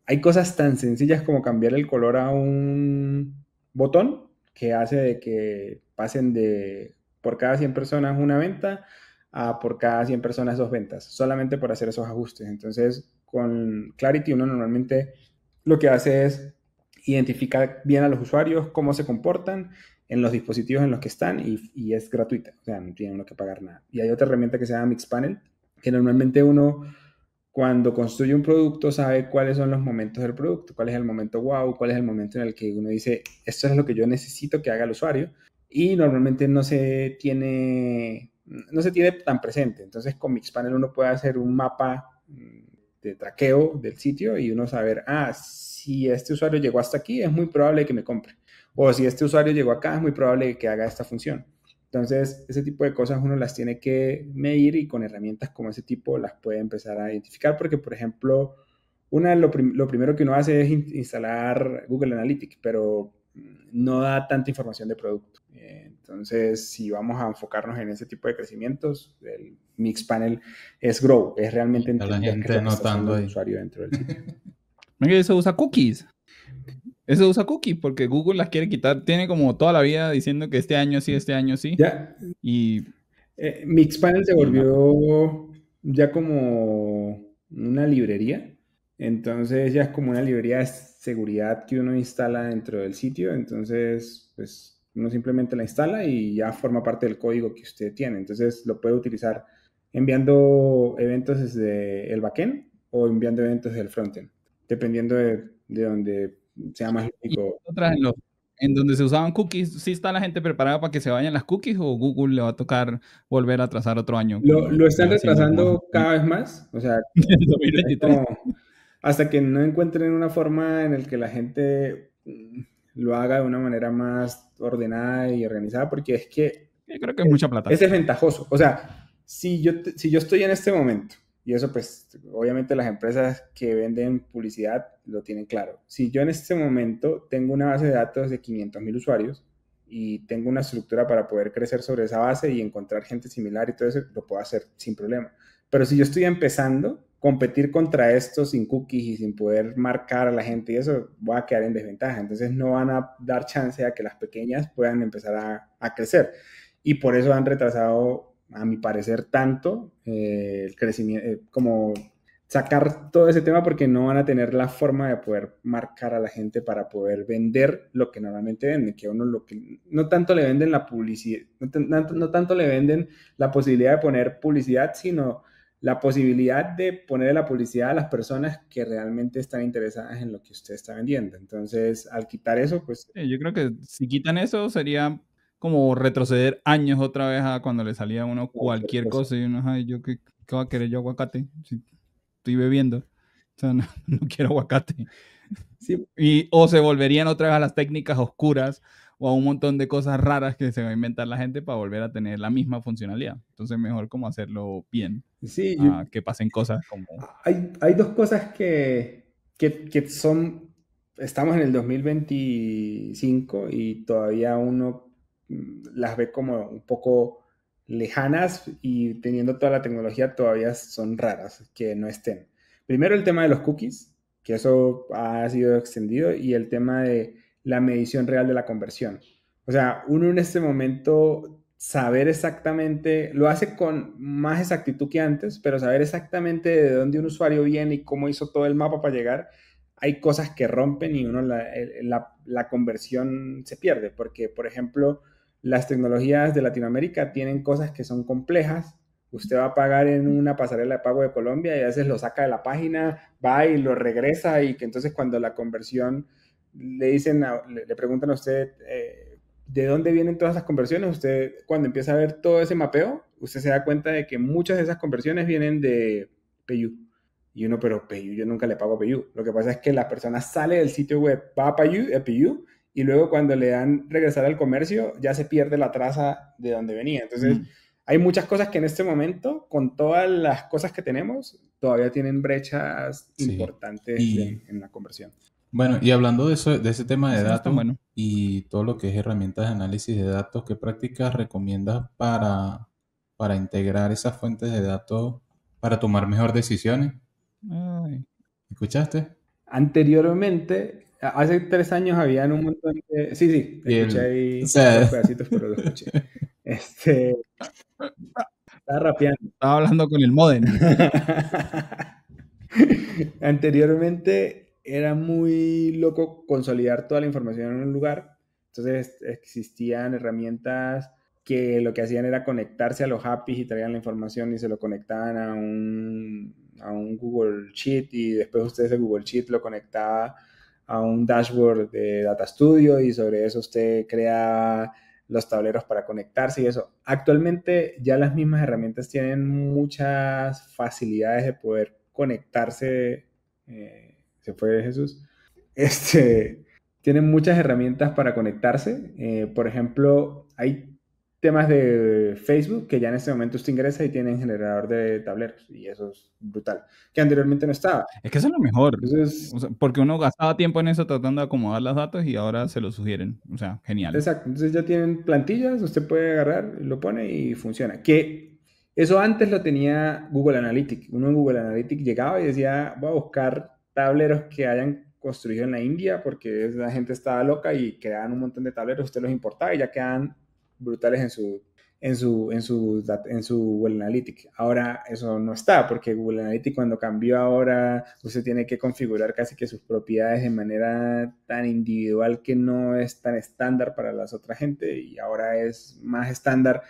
hay cosas tan sencillas como cambiar el color a un botón que hace de que pasen de por cada 100 personas una venta a por cada 100 personas 2 ventas, solamente por hacer esos ajustes. Entonces, con Clarity uno normalmente lo que hace es identificar bien a los usuarios, cómo se comportan en los dispositivos en los que están, y es gratuita, o sea, no tiene uno que pagar nada. Y hay otra herramienta que se llama Mixpanel, que normalmente uno, cuando construye un producto, sabe cuáles son los momentos del producto, cuál es el momento wow, cuál es el momento en el que uno dice, esto es lo que yo necesito que haga el usuario, y normalmente no se tiene tan presente. Entonces con Mixpanel uno puede hacer un mapa de traqueo del sitio y uno saber, si este usuario llegó hasta aquí, es muy probable que me compre. O si este usuario llegó acá, es muy probable que haga esta función. Entonces, ese tipo de cosas uno las tiene que medir, y con herramientas como ese tipo las puede empezar a identificar, porque, por ejemplo, lo primero que uno hace es instalar Google Analytics, pero no da tanta información de producto. Entonces, si vamos a enfocarnos en ese tipo de crecimientos, el Mixpanel es Grow, es realmente entender qué es lo que está haciendo el usuario dentro del sitio. Eso usa cookies. Eso usa cookies porque Google las quiere quitar. Tiene como toda la vida diciendo que este año sí, este año sí. Ya. Y Mixpanel se volvió ya como una librería. Entonces ya es como una librería de seguridad que uno instala dentro del sitio. Entonces, pues uno simplemente la instala y ya forma parte del código que usted tiene. Entonces lo puede utilizar enviando eventos desde el backend o enviando eventos desde el frontend, dependiendo de donde sea más lógico. En donde se usaban cookies, ¿sí está la gente preparada para que se vayan las cookies, o Google le va a tocar volver a atrasar otro año? Lo están retrasando cada vez más. O sea, hasta que no encuentren una forma en la que la gente lo haga de una manera más ordenada y organizada, porque es que... Yo creo que es mucha plata. Es desventajoso. O sea, si yo estoy en este momento, y eso pues obviamente las empresas que venden publicidad lo tienen claro. Si yo en este momento tengo una base de datos de 500,000 usuarios y tengo una estructura para poder crecer sobre esa base y encontrar gente similar y todo eso, lo puedo hacer sin problema. Pero si yo estoy empezando, competir contra esto sin cookies y sin poder marcar a la gente y eso, voy a quedar en desventaja. Entonces no van a dar chance a que las pequeñas puedan empezar a crecer. Y por eso han retrasado, a mi parecer, tanto el crecimiento, como sacar todo ese tema porque no van a tener la forma de poder marcar a la gente para poder vender lo que normalmente venden, que uno lo que no tanto le venden la publicidad, no tanto le venden la posibilidad de poner publicidad, sino la posibilidad de poner la publicidad a las personas que realmente están interesadas en lo que usted está vendiendo. Entonces, al quitar eso, pues... Yo creo que si quitan eso sería como retroceder años otra vez a cuando le salía a uno cualquier cosa y uno, ay, yo qué va a querer yo aguacate, si estoy bebiendo, o sea, no quiero aguacate. Sí. O se volverían otra vez a las técnicas oscuras o a un montón de cosas raras que se va a inventar la gente para volver a tener la misma funcionalidad. Entonces mejor como hacerlo bien, sí, que pasen cosas como... Hay dos cosas que son... Estamos en el 2025 y todavía uno las ve como un poco lejanas y teniendo toda la tecnología todavía son raras que no estén. Primero el tema de los cookies, que eso ha sido extendido, y el tema de la medición real de la conversión. O sea, uno en este momento saber exactamente, lo hace con más exactitud que antes, pero saber exactamente de dónde un usuario viene y cómo hizo todo el mapa para llegar, hay cosas que rompen y uno la conversión se pierde, porque, por ejemplo, las tecnologías de Latinoamérica tienen cosas que son complejas. Usted va a pagar en una pasarela de pago de Colombia y a veces lo saca de la página, va y lo regresa, y que entonces cuando la conversión le dicen, le preguntan a usted de dónde vienen todas esas conversiones, usted cuando empieza a ver todo ese mapeo, usted se da cuenta de que muchas de esas conversiones vienen de PayU. Y uno, pero PayU, yo nunca le pago a PayU. Lo que pasa es que la persona sale del sitio web, va a PayU, y luego cuando le dan regresar al comercio, ya se pierde la traza de donde venía. Entonces, hay muchas cosas que en este momento, con todas las cosas que tenemos, todavía tienen brechas importantes en la conversión. Bueno, y hablando de eso, de ese tema de datos y todo lo que es herramientas de análisis de datos, ¿qué prácticas recomiendas para integrar esas fuentes de datos para tomar mejores decisiones? ¿Escuchaste? Anteriormente, hace 3 años habían un montón de... Sí, escuché ahí los pedacitos, pero lo escuché. Estaba rapeando. Estaba hablando con el modem. Anteriormente era muy loco consolidar toda la información en un lugar. Entonces existían herramientas que lo que hacían era conectarse a los APIs y traían la información y se lo conectaban a un Google Sheet, y después usted ese Google Sheet lo conectaba a un dashboard de Data Studio y sobre eso usted crea los tableros para conectarse y eso. Actualmente ya las mismas herramientas tienen muchas facilidades de poder conectarse. Se fue Jesús. Tienen muchas herramientas para conectarse. Por ejemplo, hay temas de Facebook que ya en este momento usted ingresa y tienen generador de tableros, y eso es brutal, que anteriormente no estaba. Es que eso es lo mejor. Entonces, o sea, porque uno gastaba tiempo en eso tratando de acomodar los datos y ahora se lo sugieren. O sea, genial. Exacto. Entonces ya tienen plantillas, usted puede agarrar, lo pone y funciona. Que eso antes lo tenía Google Analytics. Uno en Google Analytics llegaba y decía, voy a buscar tableros que hayan construido en la India, porque la gente estaba loca y creaban un montón de tableros, usted los importaba y ya quedan brutales en su Google Analytics. Ahora eso no está, porque Google Analytics cuando cambió ahora, usted tiene que configurar casi que sus propiedades de manera tan individual que no es tan estándar para las otras gente, y ahora es más estándar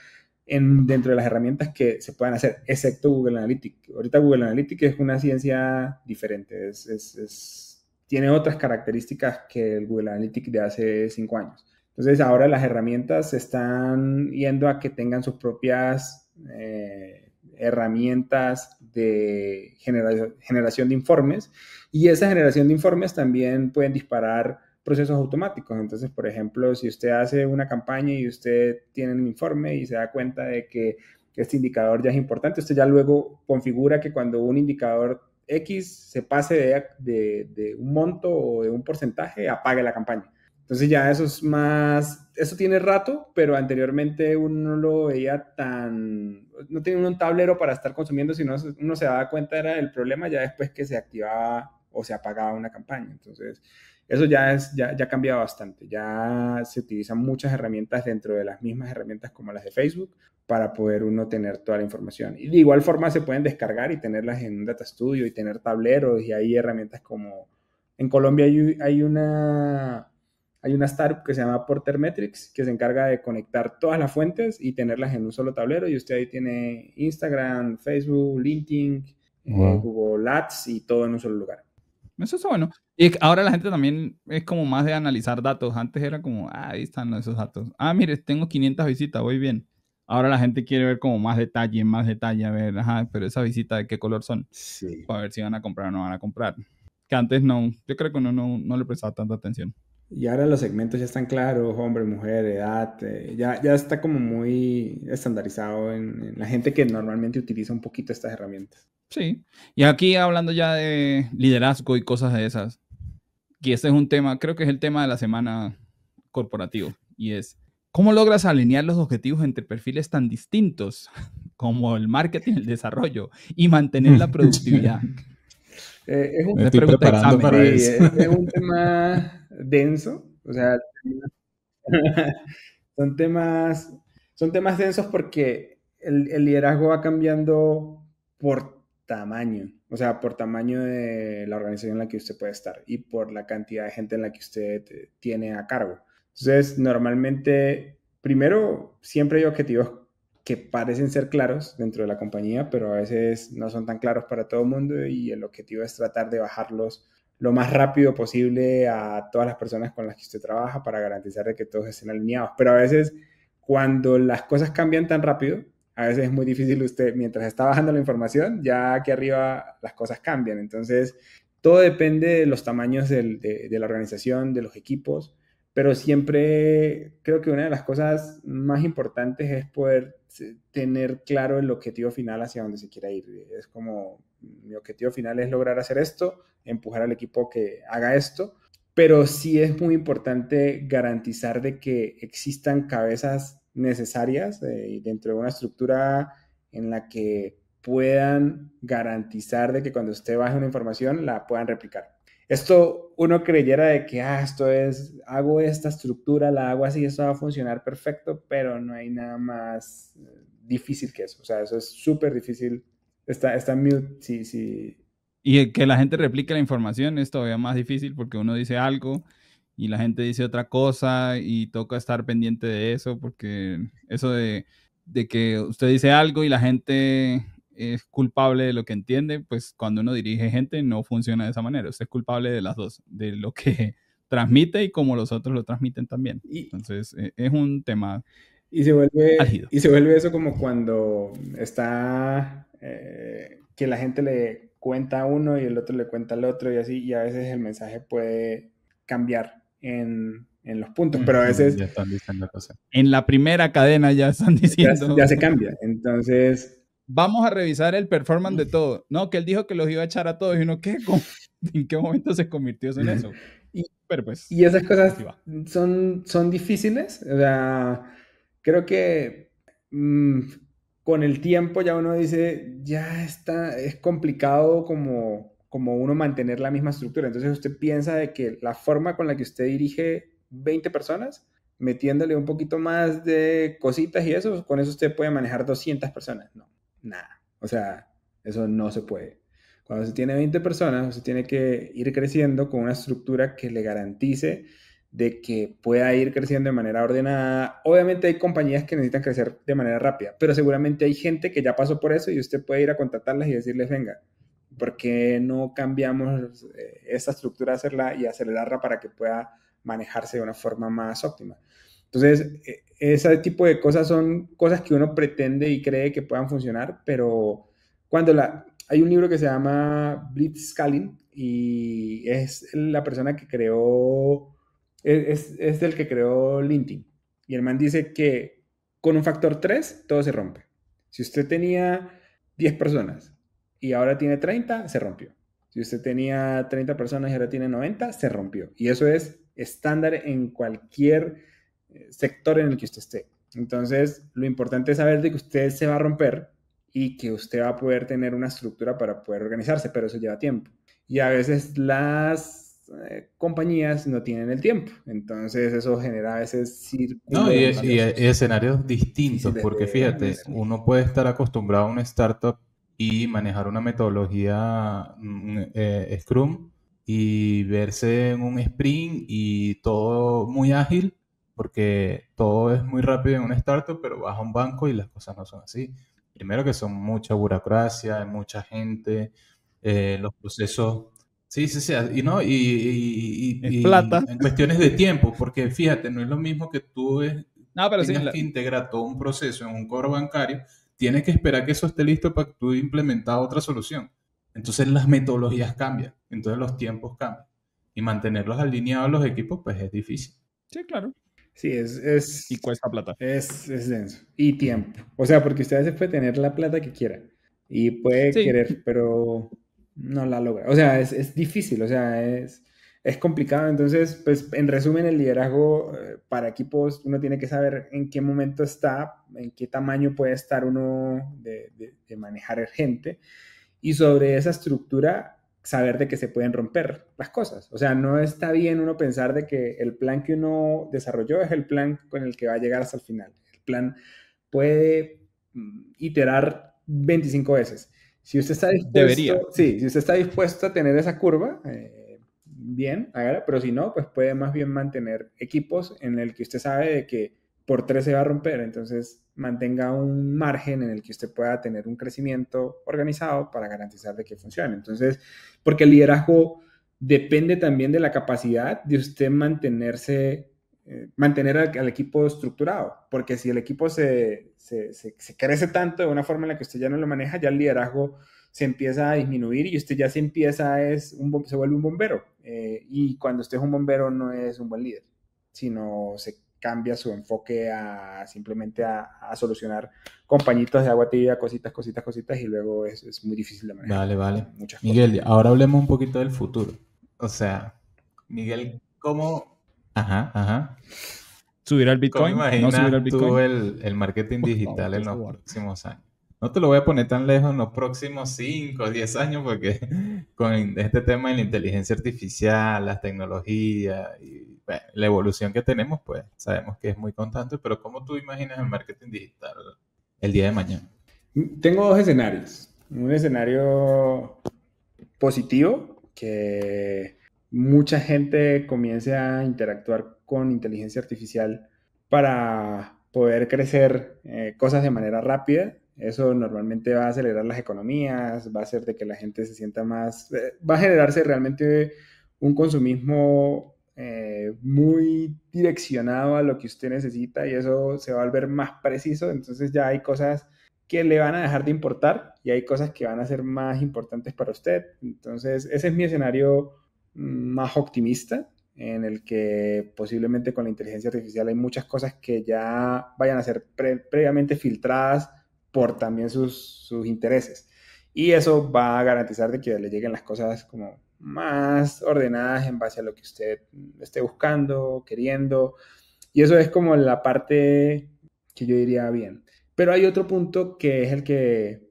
dentro de las herramientas que se puedan hacer, excepto Google Analytics. Ahorita Google Analytics es una ciencia diferente, tiene otras características que el Google Analytics de hace 5 años. Entonces ahora las herramientas están yendo a que tengan sus propias herramientas de generación de informes, y esa generación de informes también pueden disparar procesos automáticos. Entonces, por ejemplo, si usted hace una campaña y usted tiene un informe y se da cuenta de que este indicador ya es importante, usted ya luego configura que cuando un indicador X se pase de un monto o de un porcentaje, apague la campaña. Entonces ya eso es más, eso tiene rato, pero anteriormente uno no lo veía no tenía un tablero para estar consumiendo, sino uno se daba cuenta era el problema ya después que se activaba o se apagaba una campaña. Entonces Eso ya ha cambiado bastante. Ya se utilizan muchas herramientas dentro de las mismas herramientas como las de Facebook para poder uno tener toda la información. Y de igual forma se pueden descargar y tenerlas en un Data Studio y tener tableros, y hay herramientas como... En Colombia hay una startup que se llama Porter Metrics, que se encarga de conectar todas las fuentes y tenerlas en un solo tablero, y usted ahí tiene Instagram, Facebook, LinkedIn, Google Ads y todo en un solo lugar. Eso es bueno. Y ahora la gente también es como más de analizar datos. Antes era como, ahí están esos datos. Mire, tengo 500 visitas, voy bien. Ahora la gente quiere ver como más detalle, a ver, pero esa visita de qué color son. Sí. Para ver si van a comprar o no van a comprar. Que antes no, yo creo que uno no le prestaba tanta atención. Y ahora los segmentos ya están claros, hombre, mujer, edad, ya está como muy estandarizado en la gente que normalmente utiliza un poquito estas herramientas. Sí, y aquí hablando ya de liderazgo y cosas de esas, y este es un tema, creo que es el tema de la semana corporativo, y es, ¿cómo logras alinear los objetivos entre perfiles tan distintos como el marketing, el desarrollo, y mantener la productividad? Me estoy preparando para eso. Es un tema denso, o sea, son temas densos porque el liderazgo va cambiando por tamaño, o sea, por tamaño de la organización en la que usted puede estar y por la cantidad de gente en la que usted tiene a cargo. Entonces, normalmente, primero, siempre hay objetivos que parecen ser claros dentro de la compañía, pero a veces no son tan claros para todo el mundo, y el objetivo es tratar de bajarlos lo más rápido posible a todas las personas con las que usted trabaja para garantizar de que todos estén alineados. Pero a veces, cuando las cosas cambian tan rápido, a veces es muy difícil usted, mientras está bajando la información, ya aquí arriba las cosas cambian. Entonces, todo depende de los tamaños de la organización, de los equipos, pero siempre creo que una de las cosas más importantes es poder tener claro el objetivo final hacia donde se quiera ir. Es como, mi objetivo final es lograr hacer esto, empujar al equipo que haga esto, pero sí es muy importante garantizar de que existan cabezas necesarias dentro de una estructura en la que puedan garantizar de que cuando usted baje una información la puedan replicar. Esto uno creyera de que, hago esta estructura, la hago así, esto va a funcionar perfecto, pero no hay nada más difícil que eso. O sea, eso es súper difícil. Está mute, sí. Y que la gente replique la información es todavía más difícil porque uno dice algo y la gente dice otra cosa y toca estar pendiente de eso, porque eso de que usted dice algo y la gente es culpable de lo que entiende, pues cuando uno dirige gente no funciona de esa manera. Usted es culpable de las dos, de lo que transmite y como los otros lo transmiten también. Entonces es un tema álgido. Y se vuelve eso como cuando está que la gente le cuenta a uno y el otro le cuenta al otro y así, y a veces el mensaje puede cambiar en los puntos, pero a veces... Ya están diciendo cosas. En la primera cadena ya están diciendo... Ya se cambia, entonces... Vamos a revisar el performance de todo. No, que él dijo que los iba a echar a todos y uno, ¿qué? ¿En qué momento se convirtió eso en eso? Pero pues... Y esas cosas son difíciles, o sea, creo que... con el tiempo ya uno dice, ya está, es complicado como uno mantener la misma estructura. Entonces usted piensa de que la forma con la que usted dirige 20 personas, metiéndole un poquito más de cositas y eso, con eso usted puede manejar 200 personas. No, nada. O sea, eso no se puede. Cuando se tiene 20 personas, usted tiene que ir creciendo con una estructura que le garantice de que pueda ir creciendo de manera ordenada. Obviamente hay compañías que necesitan crecer de manera rápida, pero seguramente hay gente que ya pasó por eso y usted puede ir a contratarlas y decirles, venga, ¿por qué no cambiamos esta estructura, hacerla y acelerarla para que pueda manejarse de una forma más óptima? Entonces, ese tipo de cosas son cosas que uno pretende y cree que puedan funcionar, pero cuando hay un libro que se llama Blitzscaling y es la persona que creó... Es del que creó LinkedIn. Y el man dice que con un factor 3 todo se rompe. Si usted tenía 10 personas y ahora tiene 30, se rompió. Si usted tenía 30 personas y ahora tiene 90, se rompió. Y eso es estándar en cualquier sector en el que usted esté. Entonces, lo importante es saber de que usted se va a romper y que usted va a poder tener una estructura para poder organizarse, pero eso lleva tiempo. Y a veces las compañías no tienen el tiempo. Entonces eso genera a veces círculos. No, y escenarios distintos, porque fíjate, uno puede estar acostumbrado a una startup y manejar una metodología Scrum y verse en un sprint y todo muy ágil, porque todo es muy rápido en una startup, pero vas a un banco y las cosas no son así. Primero que son mucha burocracia, hay mucha gente, los procesos... Sí, y no, y plata. en cuestiones de tiempo, porque fíjate, no es lo mismo que tú pero tengas que integrar todo un proceso en un cobro bancario, tienes que esperar que eso esté listo para que tú implementar otra solución. Entonces las metodologías cambian, entonces los tiempos cambian. Y mantenerlos alineados los equipos, pues es difícil. Sí, claro. Sí, y cuesta plata. Es denso. Y tiempo. O sea, porque usted a veces puede tener la plata que quiera y puede querer, pero no la logra. O sea, es difícil, o sea, es complicado. Entonces, pues, en resumen, el liderazgo para equipos, uno tiene que saber en qué momento está, en qué tamaño puede estar uno de manejar gente. Y sobre esa estructura, saber de que se pueden romper las cosas. O sea, no está bien uno pensar de que el plan que uno desarrolló es el plan con el que va a llegar hasta el final. El plan puede iterar 25 veces. Si usted está dispuesto, si usted está dispuesto a tener esa curva, bien, hágala, pero si no, pues puede más bien mantener equipos en el que usted sabe de que por 3 se va a romper, entonces mantenga un margen en el que usted pueda tener un crecimiento organizado para garantizar de que funcione. Entonces, porque el liderazgo depende también de la capacidad de usted mantener al equipo estructurado, porque si el equipo se crece tanto de una forma en la que usted ya no lo maneja, ya el liderazgo se empieza a disminuir y usted ya se vuelve un bombero. Y cuando usted es un bombero no es un buen líder, sino se cambia su enfoque simplemente a solucionar con pañitos de agua tibia, cositas, y luego es muy difícil de manejar. Vale. Miguel, ahora hablemos un poquito del futuro. O sea, Miguel, ¿cómo? Ajá. ¿Subirá el Bitcoin? ¿Cómo imaginas tú el marketing digital en los próximos años? No te lo voy a poner tan lejos en los próximos 5 o 10 años, porque con este tema de la inteligencia artificial, las tecnologías y bueno, la evolución que tenemos, pues sabemos que es muy constante, pero ¿cómo tú imaginas el marketing digital el día de mañana? Tengo 2 escenarios. Un escenario positivo, que mucha gente comience a interactuar con inteligencia artificial para poder crecer cosas de manera rápida. Eso normalmente va a acelerar las economías, va a hacer de que la gente se sienta más... va a generarse realmente un consumismo muy direccionado a lo que usted necesita y eso se va a volver más preciso. Entonces ya hay cosas que le van a dejar de importar y hay cosas que van a ser más importantes para usted. Entonces ese es mi escenario más optimista, en el que posiblemente con la inteligencia artificial hay muchas cosas que ya vayan a ser previamente filtradas por también sus intereses. Y eso va a garantizar de que le lleguen las cosas como más ordenadas en base a lo que usted esté buscando, queriendo. Y eso es como la parte que yo diría bien. Pero hay otro punto que es el que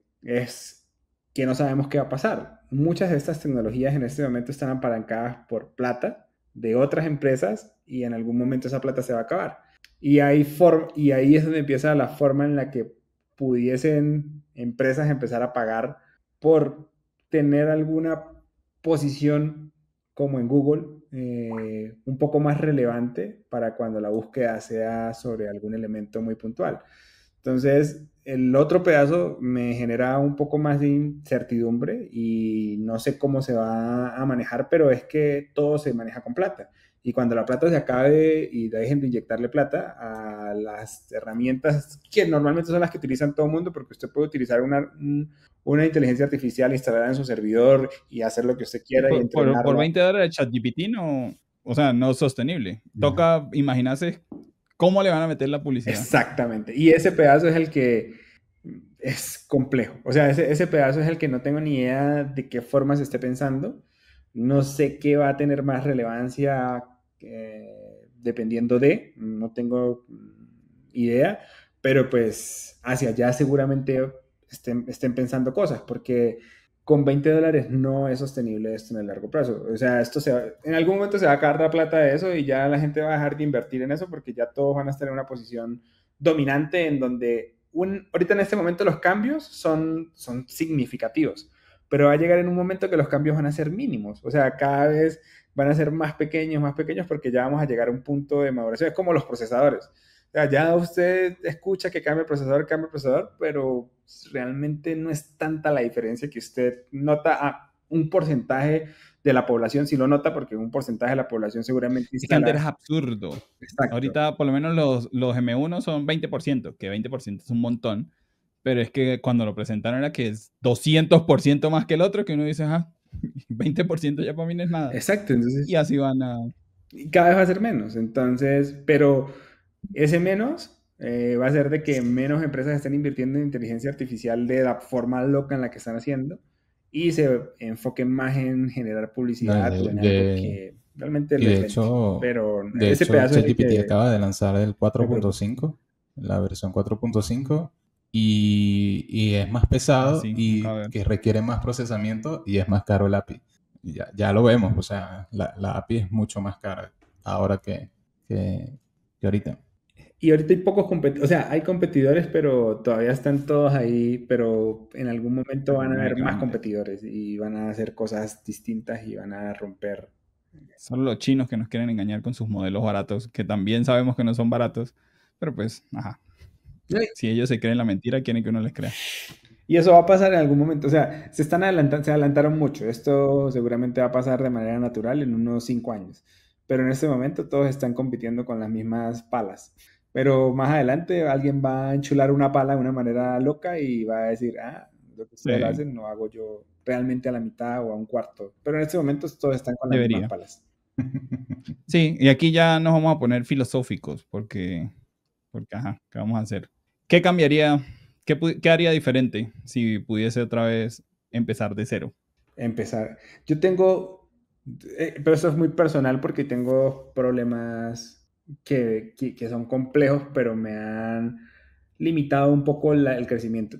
no sabemos qué va a pasar. Muchas de estas tecnologías en este momento están apalancadas por plata de otras empresas y en algún momento esa plata se va a acabar. Y ahí es donde empieza la forma en la que pudiesen empresas empezar a pagar por tener alguna posición como en Google, un poco más relevante para cuando la búsqueda sea sobre algún elemento muy puntual. Entonces, el otro pedazo me genera un poco más de incertidumbre y no sé cómo se va a manejar, pero es que todo se maneja con plata. Y cuando la plata se acabe y dejen de inyectarle plata a las herramientas que normalmente son las que utilizan todo el mundo, porque usted puede utilizar una inteligencia artificial instalada en su servidor y hacer lo que usted quiera. Y por $20 ChatGPT no, o sea, no es sostenible. Toca imaginarse cómo le van a meter la publicidad. Exactamente. Y ese pedazo es el que es complejo. O sea, ese pedazo es el que no tengo ni idea de qué forma se esté pensando. No sé qué va a tener más relevancia dependiendo de, no tengo idea, pero pues hacia allá seguramente estén pensando cosas, porque con $20 no es sostenible esto en el largo plazo. O sea, en algún momento se va a acabar la plata de eso y ya la gente va a dejar de invertir en eso porque ya todos van a estar en una posición dominante en donde ahorita en este momento los cambios son significativos, pero va a llegar en un momento que los cambios van a ser mínimos. O sea, cada vez van a ser más pequeños porque ya vamos a llegar a un punto de maduración. Es como los procesadores. O sea, ya usted escucha que cambia el procesador, pero realmente no es tanta la diferencia que usted nota. Un porcentaje de la población sí lo nota, porque un porcentaje de la población seguramente instala... Es que antes era absurdo. Exacto. Ahorita por lo menos los M1 son 20%, que 20% es un montón, pero es que cuando lo presentaron era que es 200% más que el otro, que uno dice, 20% ya para mí no es nada. Exacto. Entonces, y así van a... Y cada vez va a ser menos. Entonces, pero ese menos va a ser de que menos empresas estén invirtiendo en inteligencia artificial de la forma loca en la que están haciendo y se enfoquen más en generar publicidad o en algo que realmente les vende. Pero de hecho, ChatGPT acaba de lanzar el 4.5, la versión 4.5, y es más pesado y que requiere más procesamiento y es más caro el API. Ya lo vemos, o sea, la API es mucho más cara ahora que ahorita. Y ahorita hay pocos competidores, o sea, hay competidores, pero todavía están todos ahí, pero en algún momento van a haber más competidores y van a hacer cosas distintas y van a romper. Son los chinos que nos quieren engañar con sus modelos baratos, que también sabemos que no son baratos, pero pues, si ellos se creen la mentira, quieren que uno les crea. Y eso va a pasar en algún momento, o sea, se adelantaron mucho. Esto seguramente va a pasar de manera natural en unos 5 años, pero en este momento todos están compitiendo con las mismas palas. Pero más adelante alguien va a enchular una pala de una manera loca y va a decir, lo que ustedes hacen no hago yo realmente a la mitad o a un cuarto. Pero en este momento todos están con las mismas palas. Sí, y aquí ya nos vamos a poner filosóficos porque ¿qué vamos a hacer? ¿Qué cambiaría? ¿Qué haría diferente si pudiese otra vez empezar de cero? Yo tengo, pero eso es muy personal porque tengo problemas que son complejos, pero me han limitado un poco el crecimiento.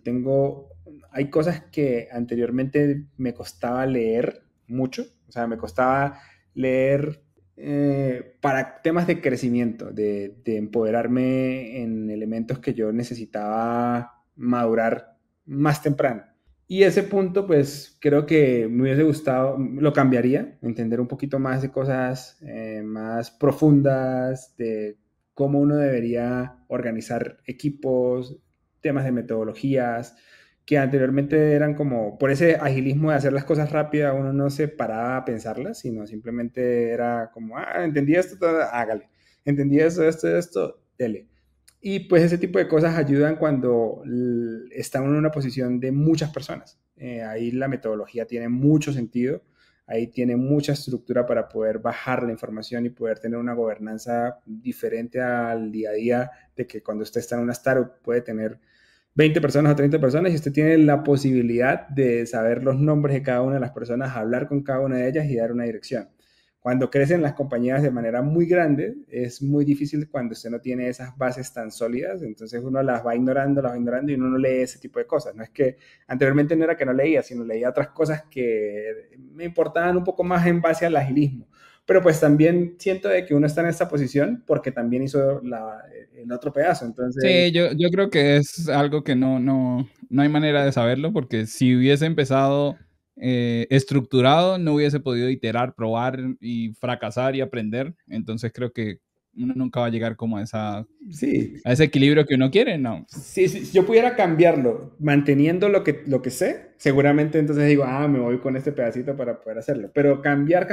Hay cosas que anteriormente me costaba leer mucho, o sea, me costaba leer para temas de crecimiento, de empoderarme en elementos que yo necesitaba madurar más temprano. Y ese punto, pues, creo que me hubiese gustado, lo cambiaría, entender un poquito más de cosas más profundas, de cómo uno debería organizar equipos, temas de metodologías, que anteriormente eran como, por ese agilismo de hacer las cosas rápidas, uno no se paraba a pensarlas, sino simplemente era como, entendí esto, hágale, entendí esto, dele. Y pues ese tipo de cosas ayudan cuando está uno en una posición de muchas personas. Ahí la metodología tiene mucho sentido, ahí tiene mucha estructura para poder bajar la información y poder tener una gobernanza diferente al día a día, de que cuando usted está en una startup puede tener 20 personas o 30 personas y usted tiene la posibilidad de saber los nombres de cada una de las personas, hablar con cada una de ellas y dar una dirección. Cuando crecen las compañías de manera muy grande, es muy difícil cuando usted no tiene esas bases tan sólidas, entonces uno las va ignorando y uno no lee ese tipo de cosas. No es que anteriormente no era que no leía, sino leía otras cosas que me importaban un poco más en base al agilismo. Pero pues también siento de que uno está en esta posición porque también hizo el otro pedazo. Entonces... Sí, yo creo que es algo que no hay manera de saberlo, porque si hubiese empezado estructurado, no hubiese podido iterar, probar y fracasar y aprender. Entonces creo que uno nunca va a llegar como a ese equilibrio que uno quiere, ¿no? Sí, si yo pudiera cambiarlo manteniendo lo que sé, seguramente entonces digo, me voy con este pedacito para poder hacerlo. Pero cambiar,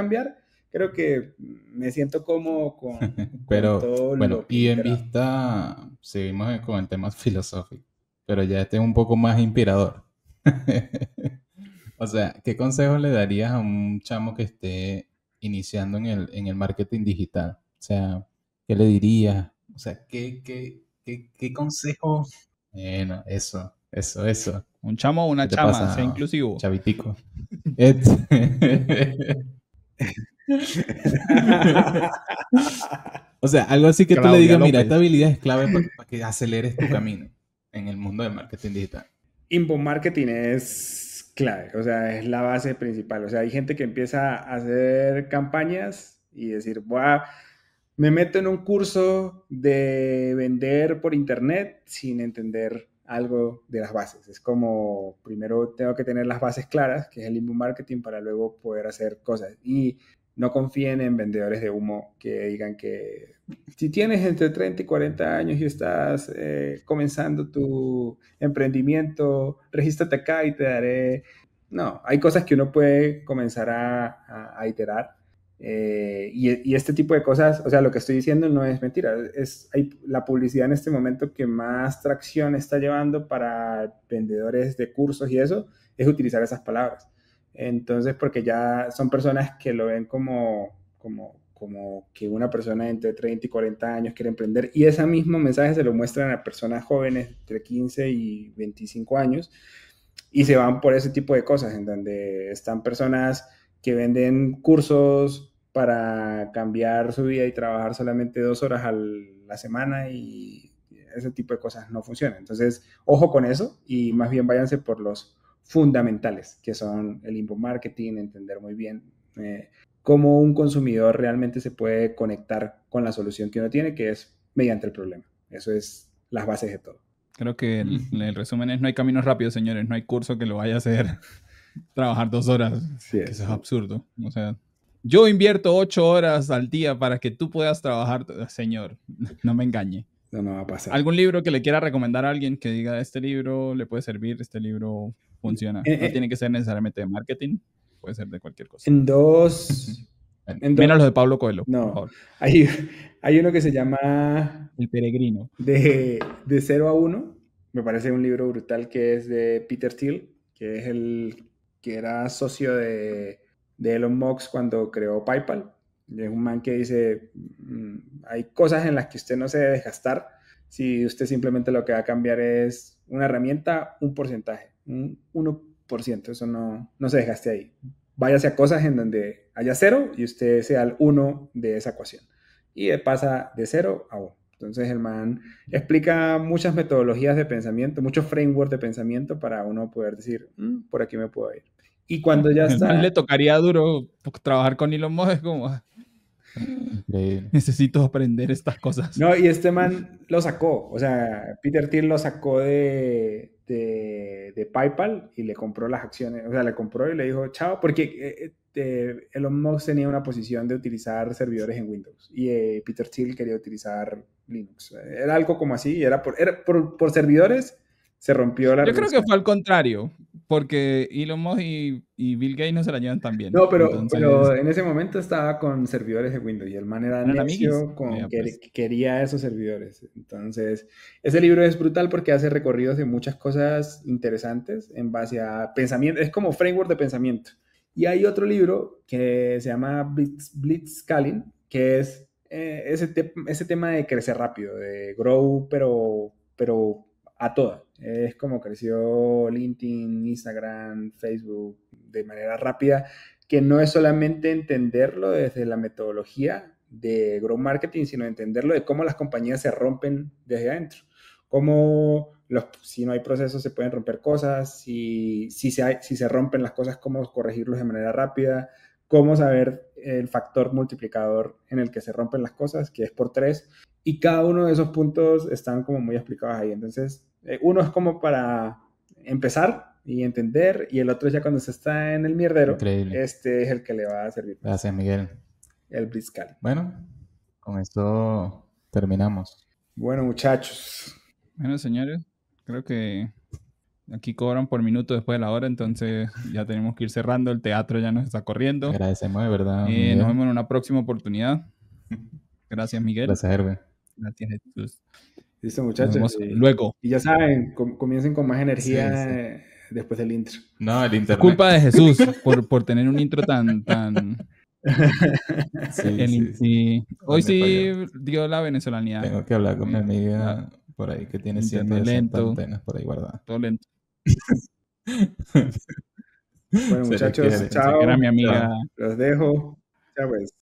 creo que me siento como con pero, todo bueno, lo que y en vista, seguimos con el tema filosófico, pero ya este es un poco más inspirador. O sea, ¿qué consejos le darías a un chamo que esté iniciando en el marketing digital? O sea, ¿qué le dirías? O sea, ¿qué consejo? Bueno, eso. Un chamo o una chama, sea inclusivo. Chavitico. O sea, algo así que Claudia tú le digas, mira, esta habilidad es clave para que aceleres tu camino en el mundo del marketing digital. Inbound marketing es clave, o sea, es la base principal. O sea, hay gente que empieza a hacer campañas y decir, me meto en un curso de vender por internet sin entender algo de las bases. Es como, primero tengo que tener las bases claras, que es el inbound marketing, para luego poder hacer cosas. Y no confíen en vendedores de humo que digan que si tienes entre 30 y 40 años y estás comenzando tu emprendimiento, regístrate acá y te daré... No, hay cosas que uno puede comenzar a iterar. Y este tipo de cosas, o sea, lo que estoy diciendo no es mentira, la publicidad en este momento que más tracción está llevando para vendedores de cursos y eso, es utilizar esas palabras. Entonces, porque ya son personas que lo ven como que una persona entre 30 y 40 años quiere emprender, y ese mismo mensaje se lo muestran a personas jóvenes entre 15 y 25 años, y se van por ese tipo de cosas, en donde están personas que venden cursos para cambiar su vida y trabajar solamente 2 horas a la semana, y ese tipo de cosas no funcionan. Entonces, ojo con eso, y más bien váyanse por los fundamentales, que son el inbound marketing, entender muy bien cómo un consumidor realmente se puede conectar con la solución que uno tiene, que es mediante el problema. Eso es las bases de todo. Creo que el resumen es: no hay caminos rápidos, señores, no hay curso que lo vaya a hacer trabajar 2 horas. Sí, eso es absurdo. O sea, yo invierto 8 horas al día para que tú puedas trabajar. Señor, no me engañe. No va a pasar. ¿Algún libro que le quiera recomendar a alguien que diga, este libro le puede servir, este libro funciona? No tiene que ser necesariamente de marketing, puede ser de cualquier cosa. Menos los de Pablo Coelho, no, por favor. Hay uno que se llama El Peregrino. De 0 a 1. Me parece un libro brutal, que es de Peter Thiel, que es el que era socio de Elon Musk cuando creó PayPal. Es un man que dice, hay cosas en las que usted no se debe gastar si usted simplemente lo que va a cambiar es una herramienta, un porcentaje, un 1%. Eso no se desgaste ahí. Váyase a cosas en donde haya 0 y usted sea el 1 de esa ecuación. Y pasa de 0 a 1. Entonces el man explica muchas metodologías de pensamiento, muchos frameworks de pensamiento para uno poder decir, por aquí me puedo ir. Y cuando ya está... Le tocaría duro trabajar con Elon Musk, es como... necesito aprender estas cosas. No, y este man lo sacó. O sea, Peter Thiel lo sacó de PayPal y le compró las acciones. O sea, le compró y le dijo, chao, porque Elon Musk tenía una posición de utilizar servidores en Windows y Peter Thiel quería utilizar Linux. Era algo como así, era por servidores. Se rompió la relación. Yo creo que fue al contrario, porque Elon Musk y Bill Gates no se la llevan tan bien. No, pero en ese momento estaba con servidores de Windows y el man era necio quería esos servidores. Entonces, ese libro es brutal porque hace recorridos de muchas cosas interesantes en base a pensamiento. Es como framework de pensamiento. Y hay otro libro que se llama Blitzscaling, que es ese tema de crecer rápido, de grow, pero a toda. Es como creció LinkedIn, Instagram, Facebook de manera rápida, que no es solamente entenderlo desde la metodología de growth marketing, sino entenderlo de cómo las compañías se rompen desde adentro. Cómo si no hay procesos se pueden romper cosas, si se rompen las cosas, cómo corregirlos de manera rápida, cómo saber el factor multiplicador en el que se rompen las cosas, que es por 3, y cada uno de esos puntos están como muy explicados ahí. Entonces, uno es como para empezar y entender, y el otro ya cuando se está en el mierdero. Increíble. Este es el que le va a servir. Gracias, Miguel. El Blitzscaling. Bueno, con esto terminamos. Bueno, muchachos. Bueno, señores, creo que aquí cobran por minuto después de la hora, entonces ya tenemos que ir cerrando. El teatro ya nos está corriendo. Agradecemos, de verdad. Nos vemos en una próxima oportunidad. Gracias, Miguel. Gracias, Hervé. Gracias, Jesús. Listo, muchachos. Luego. Y ya saben, comiencen con más energía después del intro. No, el internet. Culpa de Jesús por tener un intro tan... Sí. Hoy sí dio la venezolanidad. Tengo que hablar con mi amiga por ahí que tiene 160 antenas por ahí guardadas. Todo lento. Bueno, muchachos, chao. Era mi amiga. Los dejo. Chao, pues.